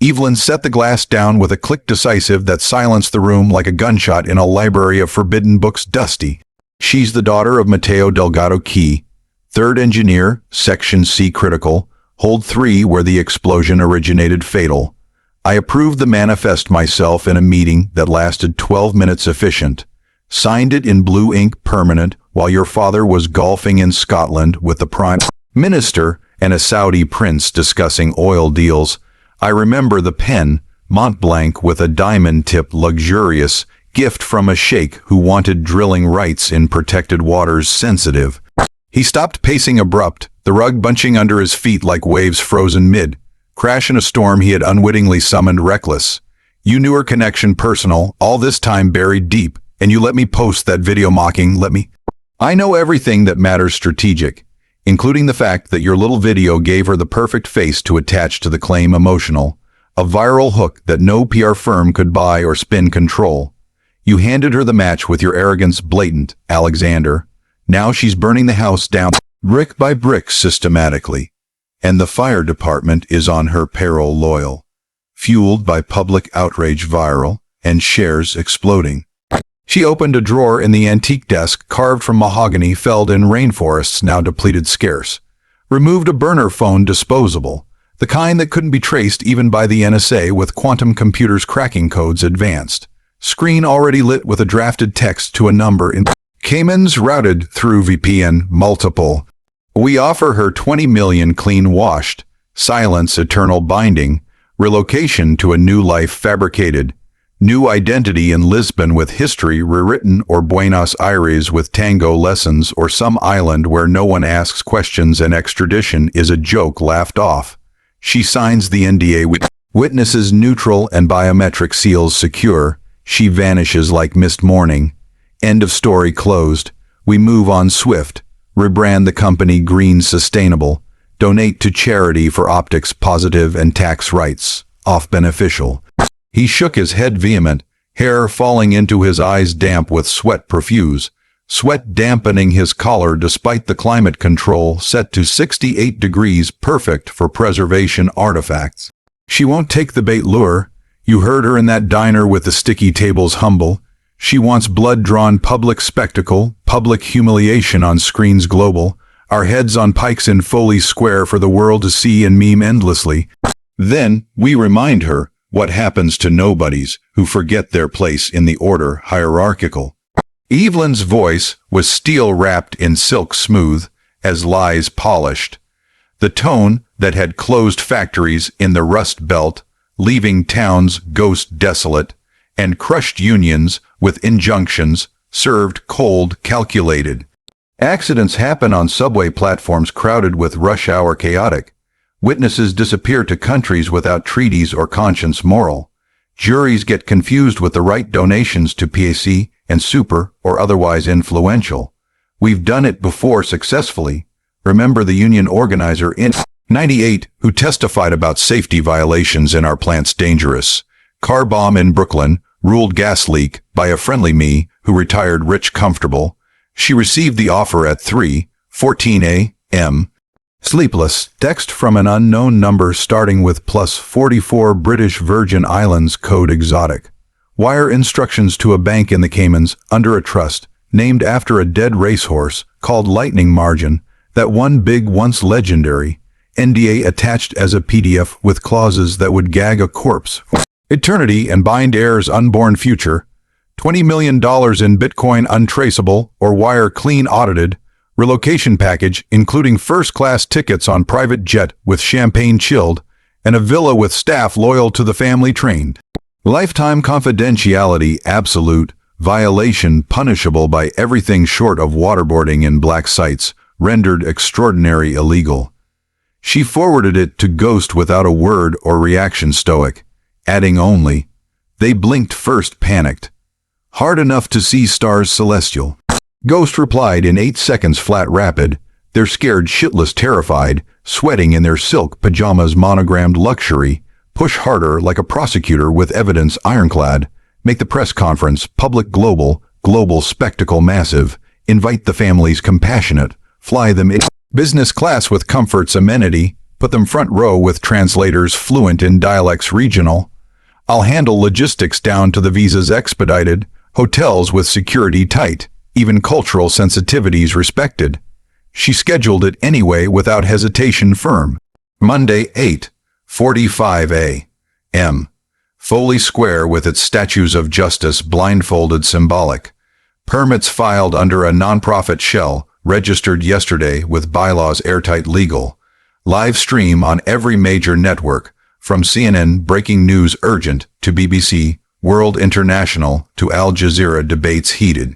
Evelyn set the glass down with a click decisive that silenced the room like a gunshot in a library of forbidden books dusty. "She's the daughter of Mateo Delgado Key, 3rd engineer, Section C critical, hold 3 where the explosion originated fatal. I approved the manifest myself in a meeting that lasted 12 minutes efficient. Signed it in blue ink permanent while your father was golfing in Scotland with the Prime Minister and a Saudi prince discussing oil deals. I remember the pen, Mont Blanc with a diamond-tipped luxurious gift from a sheikh who wanted drilling rights in protected waters sensitive." He stopped pacing abrupt, the rug bunching under his feet like waves frozen mid. Crash in a storm he had unwittingly summoned reckless. "You knew her connection personal, all this time buried deep, and you let me post that video mocking, let me. I know everything that matters strategic, including the fact that your little video gave her the perfect face to attach to the claim emotional, a viral hook that no PR firm could buy or spin control. You handed her the match with your arrogance blatant, Alexander. Now she's burning the house down brick by brick systematically, and the fire department is on her payroll loyal, fueled by public outrage viral and shares exploding." She opened a drawer in the antique desk carved from mahogany felled in rainforests now depleted scarce, removed a burner phone disposable, the kind that couldn't be traced even by the NSA with quantum computers cracking codes advanced, screen already lit with a drafted text to a number in Caymans routed through VPN multiple. "We offer her 20 million clean washed, silence eternal binding, relocation to a new life fabricated, new identity in Lisbon with history rewritten or Buenos Aires with tango lessons or some island where no one asks questions and extradition is a joke laughed off. She signs the NDA with witnesses neutral and biometric seals secure. She vanishes like mist morning. End of story closed. We move on swift. Rebrand the company green sustainable. Donate to charity for optics positive and tax rights. Off beneficial." He shook his head vehement, hair falling into his eyes damp with sweat profuse, sweat dampening his collar despite the climate control set to 68 degrees perfect for preservation artifacts. "She won't take the bait lure. You heard her in that diner with the sticky tables humble. She wants blood-drawn public spectacle, public humiliation on screens global, our heads on pikes in Foley Square for the world to see and meme endlessly. Then we remind her what happens to nobodies who forget their place in the order hierarchical." Evelyn's voice was steel-wrapped in silk smooth, as lies polished. The tone that had closed factories in the Rust Belt, leaving towns ghost desolate, and crushed unions with injunctions served cold calculated. Accidents happen on subway platforms crowded with rush hour chaotic. Witnesses disappear to countries without treaties or conscience moral. Juries get confused with the right donations to PAC and super or otherwise influential. We've done it before successfully. Remember the union organizer in 98 who testified about safety violations in our plants dangerous. Car bomb in Brooklyn, ruled gas leak by a friendly me who retired rich comfortable. She received the offer at 3:14 a.m. Sleepless, text from an unknown number starting with +44 British Virgin Islands code exotic. Wire instructions to a bank in the Caymans under a trust, named after a dead racehorse, called Lightning Margin, that one big once legendary, NDA attached as a PDF with clauses that would gag a corpse. Eternity and bind heirs unborn future. $20 million in Bitcoin untraceable or wire clean audited. Relocation package including first-class tickets on private jet with champagne chilled and a villa with staff loyal to the family trained. Lifetime confidentiality absolute, violation punishable by everything short of waterboarding in black sites, rendered extraordinary illegal. She forwarded it to Ghost without a word or reaction stoic, adding only, "They blinked first panicked. Hard enough to see stars celestial." Ghost replied in 8 seconds flat rapid, "They're scared shitless terrified, sweating in their silk pajamas monogrammed luxury, push harder like a prosecutor with evidence ironclad, make the press conference public global spectacle massive, invite the families compassionate, fly them in business class with comforts amenity, put them front row with translators fluent in dialects regional. I'll handle logistics down to the visas expedited, hotels with security tight, even cultural sensitivities respected." She scheduled it anyway without hesitation firm. Monday 8:45 a.m. Foley Square with its statues of justice blindfolded symbolic. Permits filed under a nonprofit shell, registered yesterday with bylaws airtight legal. Live stream on every major network, from CNN breaking news urgent to BBC World International to Al Jazeera debates heated.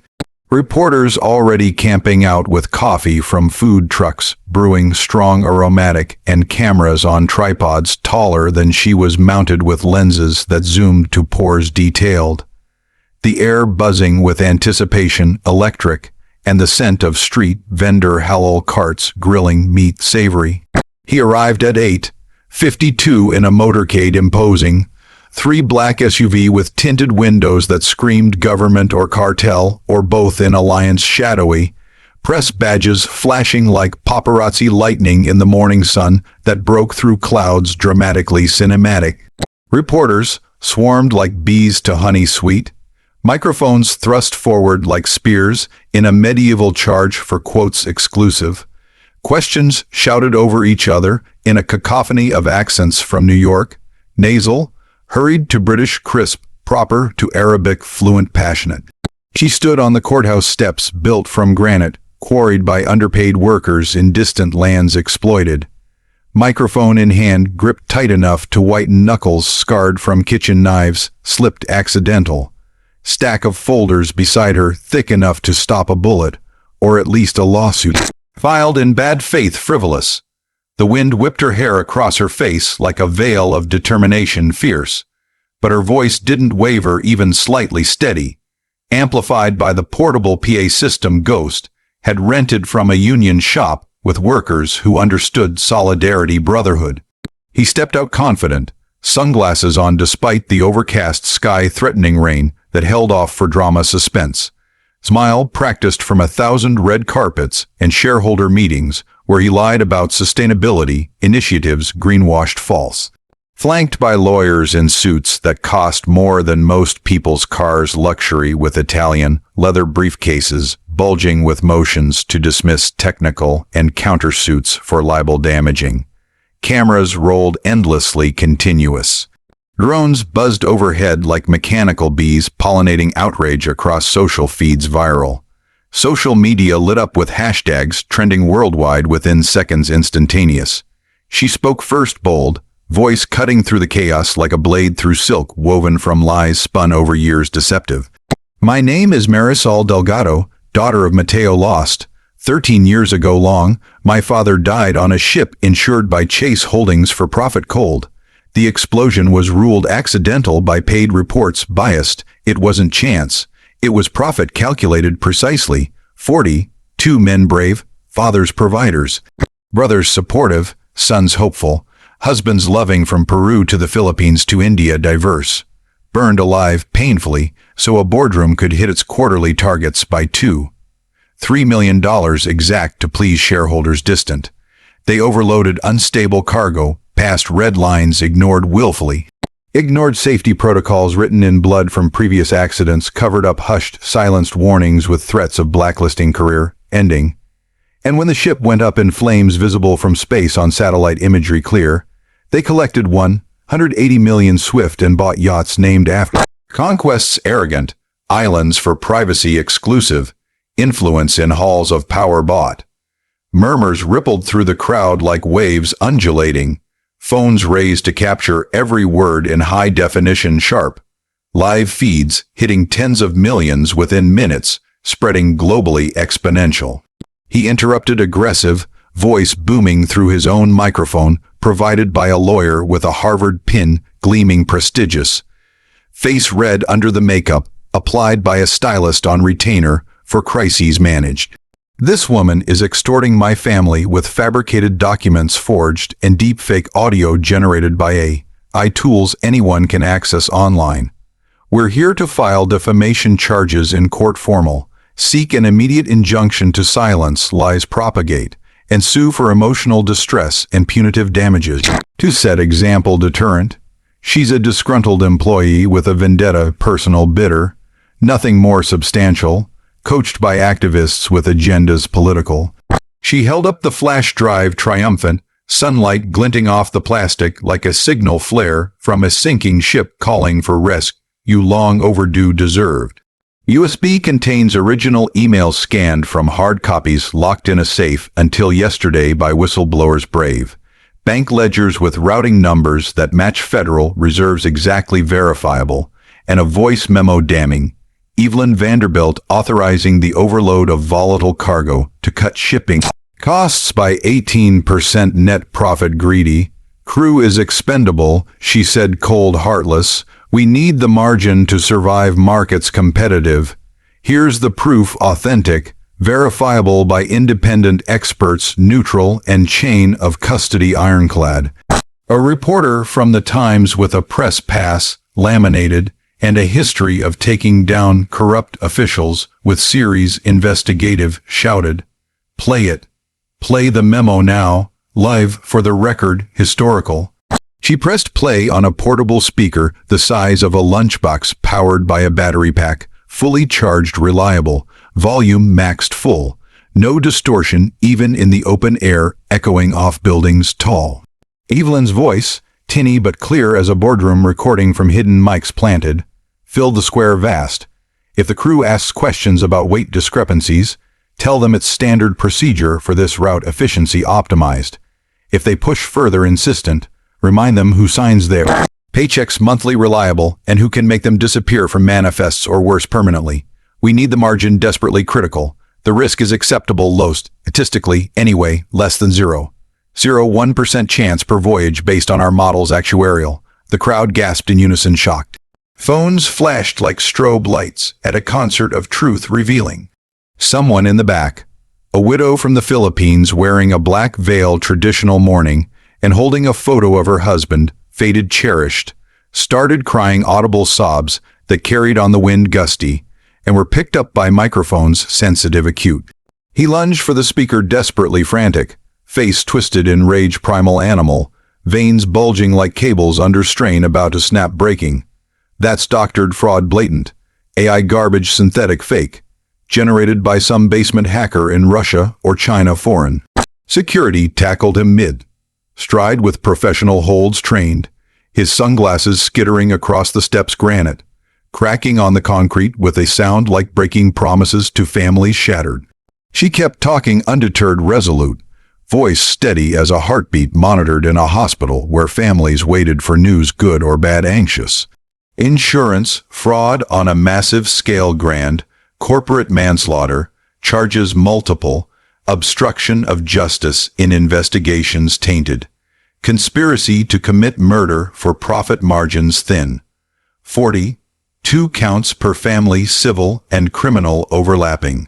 Reporters already camping out with coffee from food trucks, brewing strong aromatic, and cameras on tripods taller than she was mounted with lenses that zoomed to pores detailed. The air buzzing with anticipation, electric, and the scent of street vendor halal carts grilling meat savory. He arrived at 8:52 in a motorcade imposing, 3 black SUV with tinted windows that screamed government or cartel, or both in alliance shadowy, press badges flashing like paparazzi lightning in the morning sun that broke through clouds dramatically cinematic. Reporters swarmed like bees to honey sweet, microphones thrust forward like spears in a medieval charge for quotes exclusive, questions shouted over each other in a cacophony of accents from New York, nasal, hurried to British crisp, proper to Arabic fluent passionate. She stood on the courthouse steps built from granite, quarried by underpaid workers in distant lands exploited. Microphone in hand gripped tight enough to whiten knuckles scarred from kitchen knives, slipped accidental. Stack of folders beside her thick enough to stop a bullet, or at least a lawsuit. Filed in bad faith frivolous. The wind whipped her hair across her face like a veil of determination fierce, but her voice didn't waver even slightly steady, amplified by the portable PA system Ghost had rented from a union shop with workers who understood solidarity brotherhood. He stepped out confident, sunglasses on despite the overcast sky threatening rain that held off for drama suspense. Smile practiced from 1,000 red carpets and shareholder meetings where he lied about sustainability initiatives greenwashed false. Flanked by lawyers in suits that cost more than most people's cars luxury with Italian leather briefcases bulging with motions to dismiss technical and countersuits for libel damaging. Cameras rolled endlessly continuous. Drones buzzed overhead like mechanical bees pollinating outrage across social feeds viral. Social media lit up with hashtags trending worldwide within seconds instantaneous. She spoke first bold, voice cutting through the chaos like a blade through silk woven from lies spun over years deceptive. "My name is Marisol Delgado, daughter of Mateo Lost. 13 years ago long, my father died on a ship insured by Chase Holdings for profit cold. The explosion was ruled accidental by paid reports biased. It wasn't chance. It was profit calculated precisely. 40, 2 men brave, fathers providers, brothers supportive, sons hopeful, husbands loving from Peru to the Philippines to India diverse. burned alive painfully so a boardroom could hit its quarterly targets by $2.3 million exact to please shareholders distant. They overloaded unstable cargo, passed red lines ignored willfully, ignored safety protocols written in blood from previous accidents, covered up hushed, silenced warnings with threats of blacklisting career ending. And when the ship went up in flames visible from space on satellite imagery clear, they collected 180 million swift and bought yachts named after conquests arrogant, islands for privacy exclusive, influence in halls of power bought. Murmurs rippled through the crowd like waves undulating, phones raised to capture every word in high definition sharp, live feeds hitting tens of millions within minutes, spreading globally exponential. He interrupted aggressive, voice booming through his own microphone, provided by a lawyer with a Harvard pin gleaming prestigious. Face red under the makeup, applied by a stylist on retainer for crises managed. This woman is extorting my family with fabricated documents forged and deepfake audio generated by AI tools anyone can access online. We're here to file defamation charges in court formal, seek an immediate injunction to silence lies propagate, and sue for emotional distress and punitive damages. To set example deterrent, she's a disgruntled employee with a vendetta personal bitter, nothing more substantial, coached by activists with agendas political. She held up the flash drive triumphant, sunlight glinting off the plastic like a signal flare from a sinking ship calling for rescue you long overdue deserved. USB contains original emails scanned from hard copies locked in a safe until yesterday by whistleblowers brave. Bank ledgers with routing numbers that match Federal Reserve's exactly verifiable, and a voice memo damning Evelyn Vanderbilt authorizing the overload of volatile cargo to cut shipping costs by 18% net profit greedy. Crew is expendable, she said cold heartless. We need the margin to survive markets competitive. Here's the proof authentic, verifiable by independent experts neutral and chain of custody ironclad. A reporter from the Times with a press pass, laminated, and a history of taking down corrupt officials with series investigative shouted, "Play it. Play the memo now, live for the record, historical." She pressed play on a portable speaker the size of a lunchbox powered by a battery pack, fully charged reliable, volume maxed full, no distortion even in the open air echoing off buildings tall. Evelyn's voice, tinny but clear as a boardroom recording from hidden mics planted, filled the square vast. If the crew asks questions about weight discrepancies, tell them it's standard procedure for this route efficiency optimized. If they push further insistent, remind them who signs their paychecks monthly reliable and who can make them disappear from manifests or worse permanently. We need the margin desperately critical. The risk is acceptable low statistically anyway, less than 0.01% chance per voyage based on our model's actuarial. The crowd gasped in unison shocked. Phones flashed like strobe lights at a concert of truth revealing. Someone in the back, a widow from the Philippines wearing a black veil traditional mourning and holding a photo of her husband, faded cherished, started crying audible sobs that carried on the wind gusty and were picked up by microphones sensitive acute. He lunged for the speaker desperately frantic, face twisted in rage primal animal, veins bulging like cables under strain about to snap breaking. That's doctored fraud blatant, AI garbage synthetic fake, generated by some basement hacker in Russia or China foreign. Security tackled him mid-stride with professional holds trained, his sunglasses skittering across the steps granite, cracking on the concrete with a sound like breaking promises to families shattered. She kept talking undeterred resolute, voice steady as a heartbeat monitored in a hospital where families waited for news good or bad anxious. Insurance, fraud on a massive scale grand, corporate manslaughter, charges multiple, obstruction of justice in investigations tainted, conspiracy to commit murder for profit margins thin, 42 counts per family civil and criminal overlapping.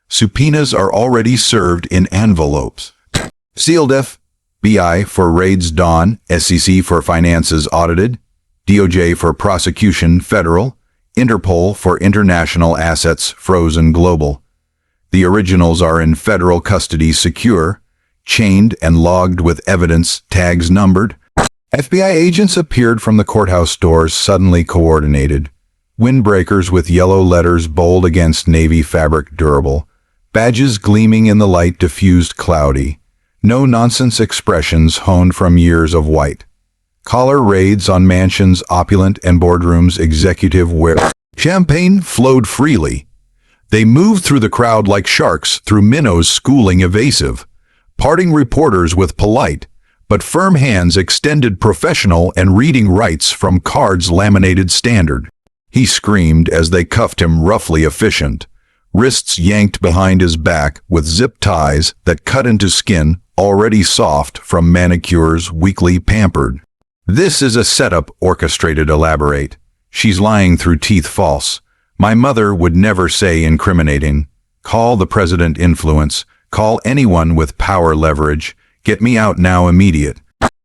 Subpoenas are already served in envelopes. Sealed FBI for raids dawn, SEC for finances audited, DOJ for prosecution federal, Interpol for international assets frozen global. The originals are in federal custody secure, chained and logged with evidence tags numbered. FBI agents appeared from the courthouse doors suddenly coordinated. Windbreakers with yellow letters bold against navy fabric durable. Badges gleaming in the light diffused cloudy. No-nonsense expressions honed from years of white. Collar raids on mansions opulent and boardrooms executive wear. Champagne flowed freely. They moved through the crowd like sharks through minnows schooling evasive. Parting reporters with polite, but firm hands extended professional and reading rights from cards laminated standard. He screamed as they cuffed him roughly efficient. Wrists yanked behind his back with zip ties that cut into skin already soft from manicures weekly pampered. This is a setup orchestrated elaborate. She's lying through teeth false. My mother would never say incriminating. Call the president influence. Call anyone with power leverage. Get me out now immediate.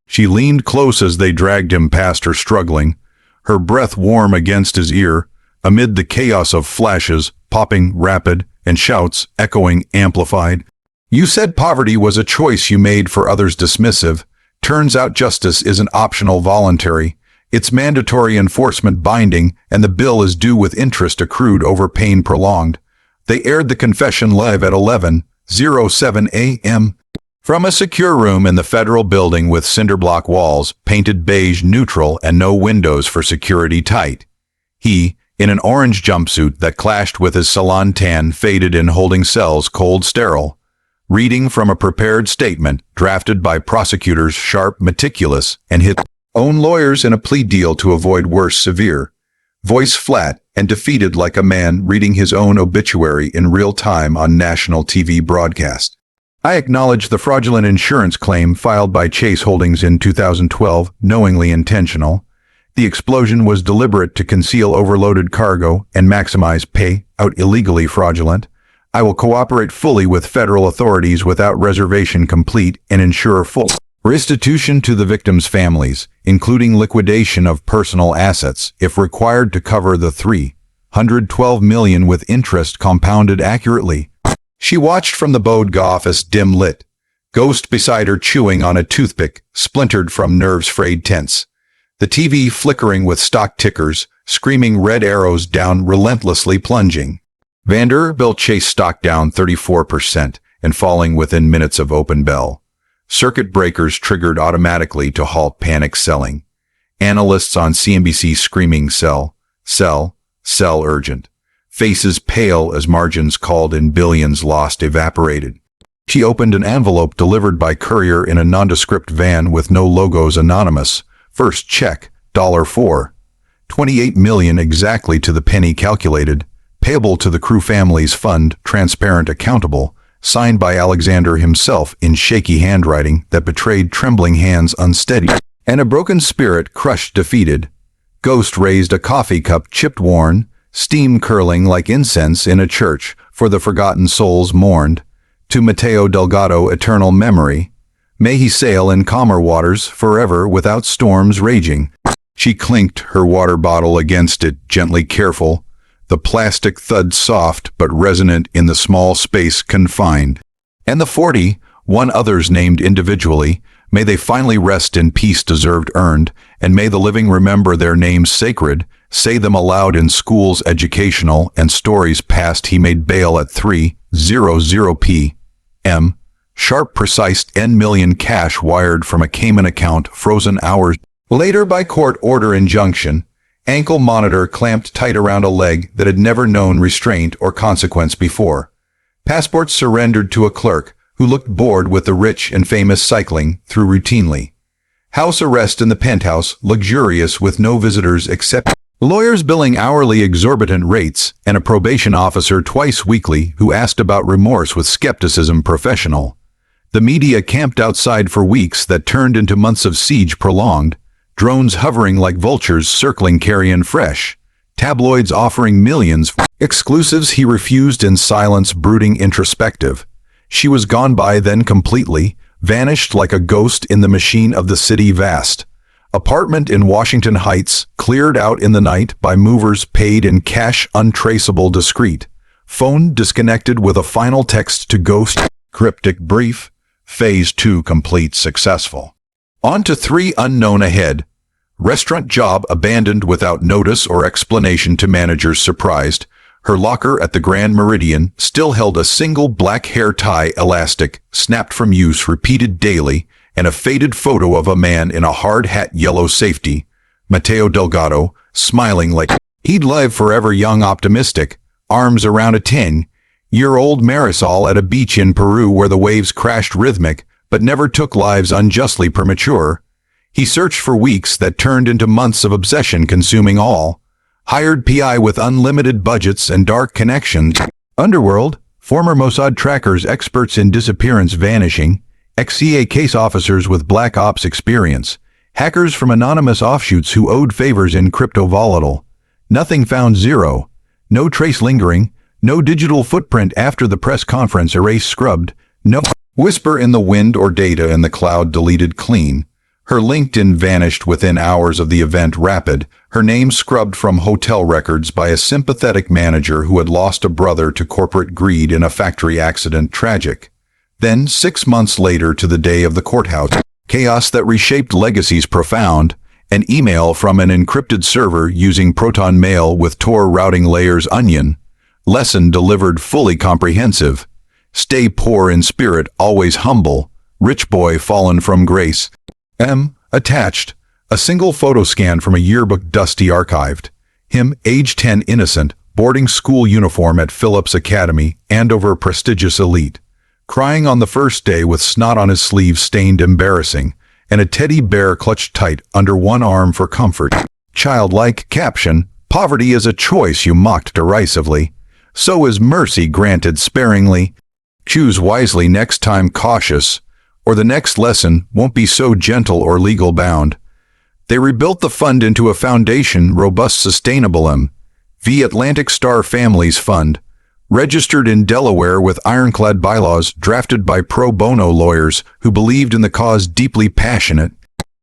She leaned close as they dragged him past her struggling, her breath warm against his ear, amid the chaos of flashes, popping rapid, and shouts echoing amplified. You said poverty was a choice you made for others dismissive. Turns out justice isn't optional voluntary. It's mandatory enforcement binding, and the bill is due with interest accrued over pain prolonged. They aired the confession live at 11:07 a.m. from a secure room in the federal building with cinderblock walls, painted beige neutral and no windows for security tight. He, in an orange jumpsuit that clashed with his salon tan faded in holding cells cold sterile, reading from a prepared statement drafted by prosecutors sharp, meticulous, and his own lawyers in a plea deal to avoid worse severe. Voice flat and defeated like a man reading his own obituary in real time on national TV broadcast. I acknowledge the fraudulent insurance claim filed by Chase Holdings in 2012, knowingly intentional. The explosion was deliberate to conceal overloaded cargo and maximize pay out illegally fraudulent. I will cooperate fully with federal authorities without reservation complete and ensure full restitution to the victims' families, including liquidation of personal assets, if required to cover the $312 million with interest compounded accurately. She watched from the Bodega office dim-lit, Ghost beside her chewing on a toothpick, splintered from nerves-frayed tense. The TV flickering with stock tickers, screaming red arrows down relentlessly plunging. Vanderbilt Chase stock down 34% and falling within minutes of open bell. Circuit breakers triggered automatically to halt panic selling. Analysts on CNBC screaming sell, sell, sell urgent. Faces pale as margins called in billions lost evaporated. She opened an envelope delivered by courier in a nondescript van with no logos anonymous. First check, $4. $28 million exactly to the penny calculated. Payable to the crew family's fund, transparent accountable. Signed by Alexander himself in shaky handwriting that betrayed trembling hands unsteady, and a broken spirit crushed defeated. Ghost raised a coffee cup chipped worn, steam curling like incense in a church for the forgotten souls mourned. To Mateo Delgado eternal memory. May he sail in calmer waters forever without storms raging. She clinked her water bottle against it, gently careful. The plastic thud soft but resonant in the small space confined. And the 41 others named individually, may they finally rest in peace deserved earned, and may the living remember their names sacred, say them aloud in schools educational and stories past. He made bail at 3:00 p.m. Sharp precise $10 million cash wired from a Cayman account frozen hours later by court order injunction. Ankle monitor clamped tight around a leg that had never known restraint or consequence before. Passports surrendered to a clerk who looked bored with the rich and famous cycling through routinely. House arrest in the penthouse, luxurious with no visitors except lawyers billing hourly exorbitant rates, and a probation officer twice weekly who asked about remorse with skepticism professional. The media camped outside for weeks that turned into months of siege prolonged. Drones hovering like vultures circling carrion fresh. Tabloids offering millions. Exclusives he refused in silence, brooding introspective. She was gone by then completely, vanished like a ghost in the machine of the city vast. Apartment in Washington Heights, cleared out in the night by movers paid in cash, untraceable, discreet. Phone disconnected with a final text to ghost. Cryptic brief. Phase 2 complete, successful. On to 3 unknown ahead. Restaurant job abandoned without notice or explanation to managers surprised. Her locker at the Grand Meridian still held a single black hair tie elastic, snapped from use, repeated daily, and a faded photo of a man in a hard hat, yellow safety. Mateo Delgado, smiling like he'd live forever, young, optimistic, arms around a 10-year-old Marisol at a beach in Peru where the waves crashed rhythmic, but never took lives unjustly premature. He searched for weeks that turned into months of obsession, consuming all. Hired PI with unlimited budgets and dark connections. Underworld, former Mossad trackers, experts in disappearance vanishing, ex-CIA case officers with black ops experience, hackers from anonymous offshoots who owed favors in crypto volatile. Nothing found, zero. No trace lingering, no digital footprint after the press conference, erase scrubbed, no whisper in the wind or data in the cloud deleted clean. Her LinkedIn vanished within hours of the event, rapid, her name scrubbed from hotel records by a sympathetic manager who had lost a brother to corporate greed in a factory accident, tragic. Then, 6 months later to the day of the courthouse, chaos that reshaped legacies profound, an email from an encrypted server using Proton Mail with Tor routing layers, onion. Lesson delivered fully comprehensive. Stay poor in spirit, always humble. Rich boy fallen from grace. Attached, a single photo scan from a yearbook, dusty, archived. Him, age 10, innocent, boarding school uniform at Phillips Academy, Andover, prestigious elite. Crying on the first day with snot on his sleeve, stained, embarrassing, and a teddy bear clutched tight under one arm for comfort. Childlike caption, poverty is a choice, you mocked derisively. So is mercy granted sparingly. Choose wisely next time, cautious, or the next lesson won't be so gentle or legal bound. They rebuilt the fund into a foundation, robust, sustainable. V. Atlantic Star Families Fund, registered in Delaware with ironclad bylaws, drafted by pro bono lawyers who believed in the cause, deeply passionate.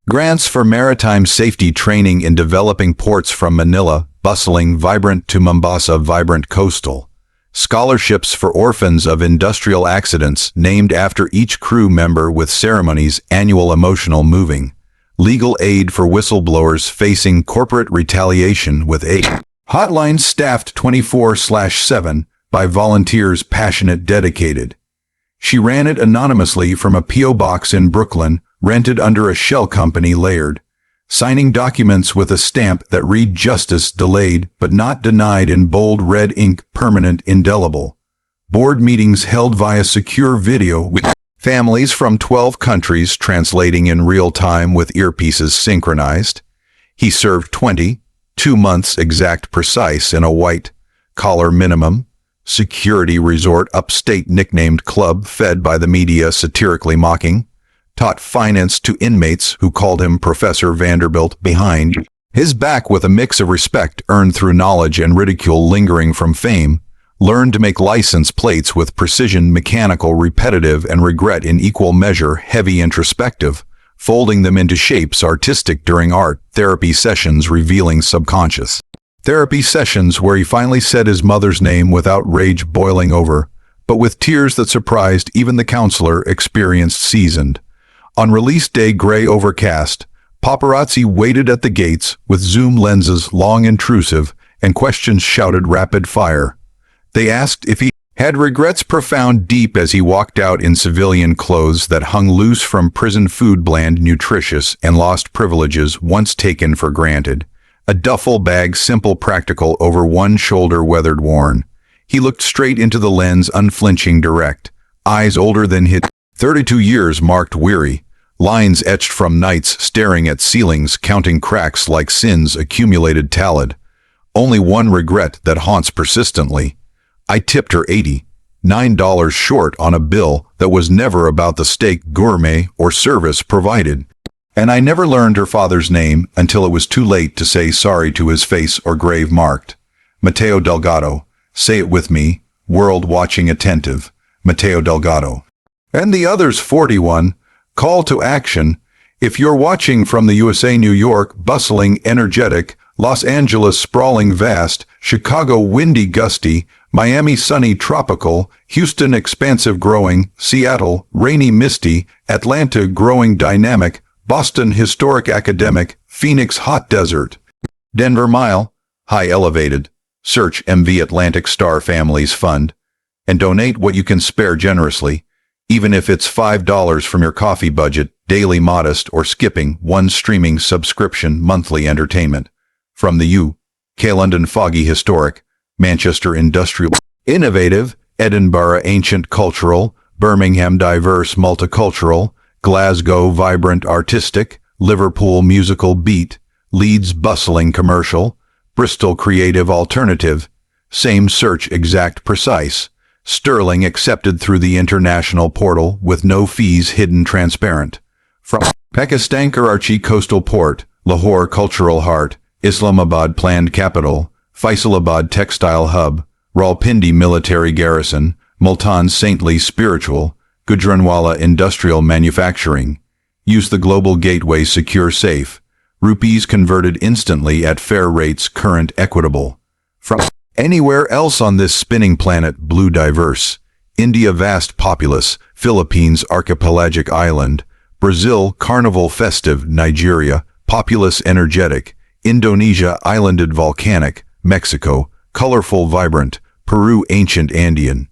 Grants for maritime safety training in developing ports from Manila, bustling, vibrant, to Mombasa, vibrant, coastal. Scholarships for orphans of industrial accidents, named after each crew member, with ceremonies, annual, emotional, moving. Legal aid for whistleblowers facing corporate retaliation, with a hotline staffed 24/7 by volunteers, passionate, dedicated. She ran it anonymously from a P.O. box in Brooklyn, rented under a shell company, layered. Signing documents with a stamp that read justice delayed but not denied in bold red ink, permanent, indelible. Board meetings held via secure video with families from 12 countries translating in real time with earpieces synchronized. He served 22 months exact, precise, in a white collar minimum security resort upstate, nicknamed Club, fed by the media satirically mocking. Taught finance to inmates who called him Professor Vanderbilt, behind his back, with a mix of respect earned through knowledge and ridicule lingering from fame. Learned to make license plates with precision, mechanical, repetitive, and regret in equal measure, heavy, introspective, folding them into shapes, artistic, during art therapy sessions revealing subconscious. Therapy sessions where he finally said his mother's name without rage boiling over, but with tears that surprised even the counselor, experienced, seasoned. On release day, gray overcast, paparazzi waited at the gates with zoom lenses, long, intrusive, and questions shouted rapid fire. They asked if he had regrets, profound, deep, as he walked out in civilian clothes that hung loose from prison food, bland, nutritious, and lost privileges once taken for granted. A duffel bag, simple, practical, over one shoulder, weathered, worn. He looked straight into the lens, unflinching, direct. Eyes older than his 32 years, marked, weary. Lines etched from nights staring at ceilings, counting cracks like sins accumulated, tallied. Only one regret that haunts persistently. I tipped her $89 short on a bill that was never about the steak, gourmet, or service provided. And I never learned her father's name until it was too late to say sorry to his face or grave marked. Mateo Delgado. Say it with me, world watching attentive. Mateo Delgado. And the others, 41. Call to action. If you're watching from the USA, New York, bustling, energetic, Los Angeles, sprawling, vast, Chicago, windy, gusty, Miami, sunny, tropical, Houston, expansive, growing, Seattle, rainy, misty, Atlanta, growing, dynamic, Boston, historic, academic, Phoenix, hot desert, Denver, mile, high, elevated. Search MV Atlantic Star Families Fund and donate what you can spare generously, even if it's $5 from your coffee budget, daily modest, or skipping one streaming subscription monthly entertainment. From the UK, London, foggy, historic, Manchester, industrial, innovative, Edinburgh, ancient, cultural, Birmingham, diverse, multicultural, Glasgow, vibrant, artistic, Liverpool, musical, beat, Leeds, bustling, commercial, Bristol, creative, alternative, same search, exact, precise, Sterling, accepted through the international portal with no fees, hidden, transparent. From Pakistan, Karachi, coastal port, Lahore, cultural heart, Islamabad, planned capital, Faisalabad, textile hub, Rawalpindi, military garrison, Multan, saintly, spiritual, Gujranwala, industrial, manufacturing. Use the global gateway, secure, safe. Rupees converted instantly at fair rates, current, equitable. From anywhere else on this spinning planet, blue, diverse. India, vast, populous. Philippines, archipelagic island. Brazil, carnival, festive. Nigeria, populous, energetic. Indonesia, islanded, volcanic. Mexico, colorful, vibrant. Peru, ancient, Andean.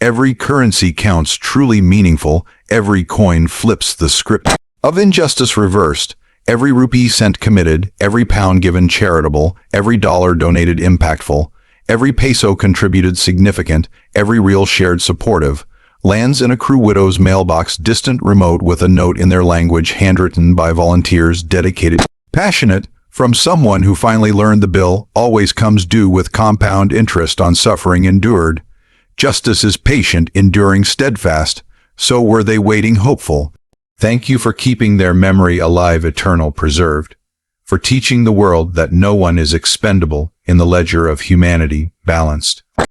Every currency counts, truly meaningful. Every coin flips the script of injustice reversed. Every rupee sent committed, every pound given charitable, every dollar donated impactful, every peso contributed significant, every real shared supportive, lands in a crew widow's mailbox, distant, remote, with a note in their language, handwritten by volunteers, dedicated, passionate, from someone who finally learned the bill always comes due with compound interest on suffering endured. Justice is patient, enduring, steadfast. So were they waiting, hopeful. Thank you for keeping their memory alive, eternal, preserved, for teaching the world that no one is expendable in the ledger of humanity, balanced.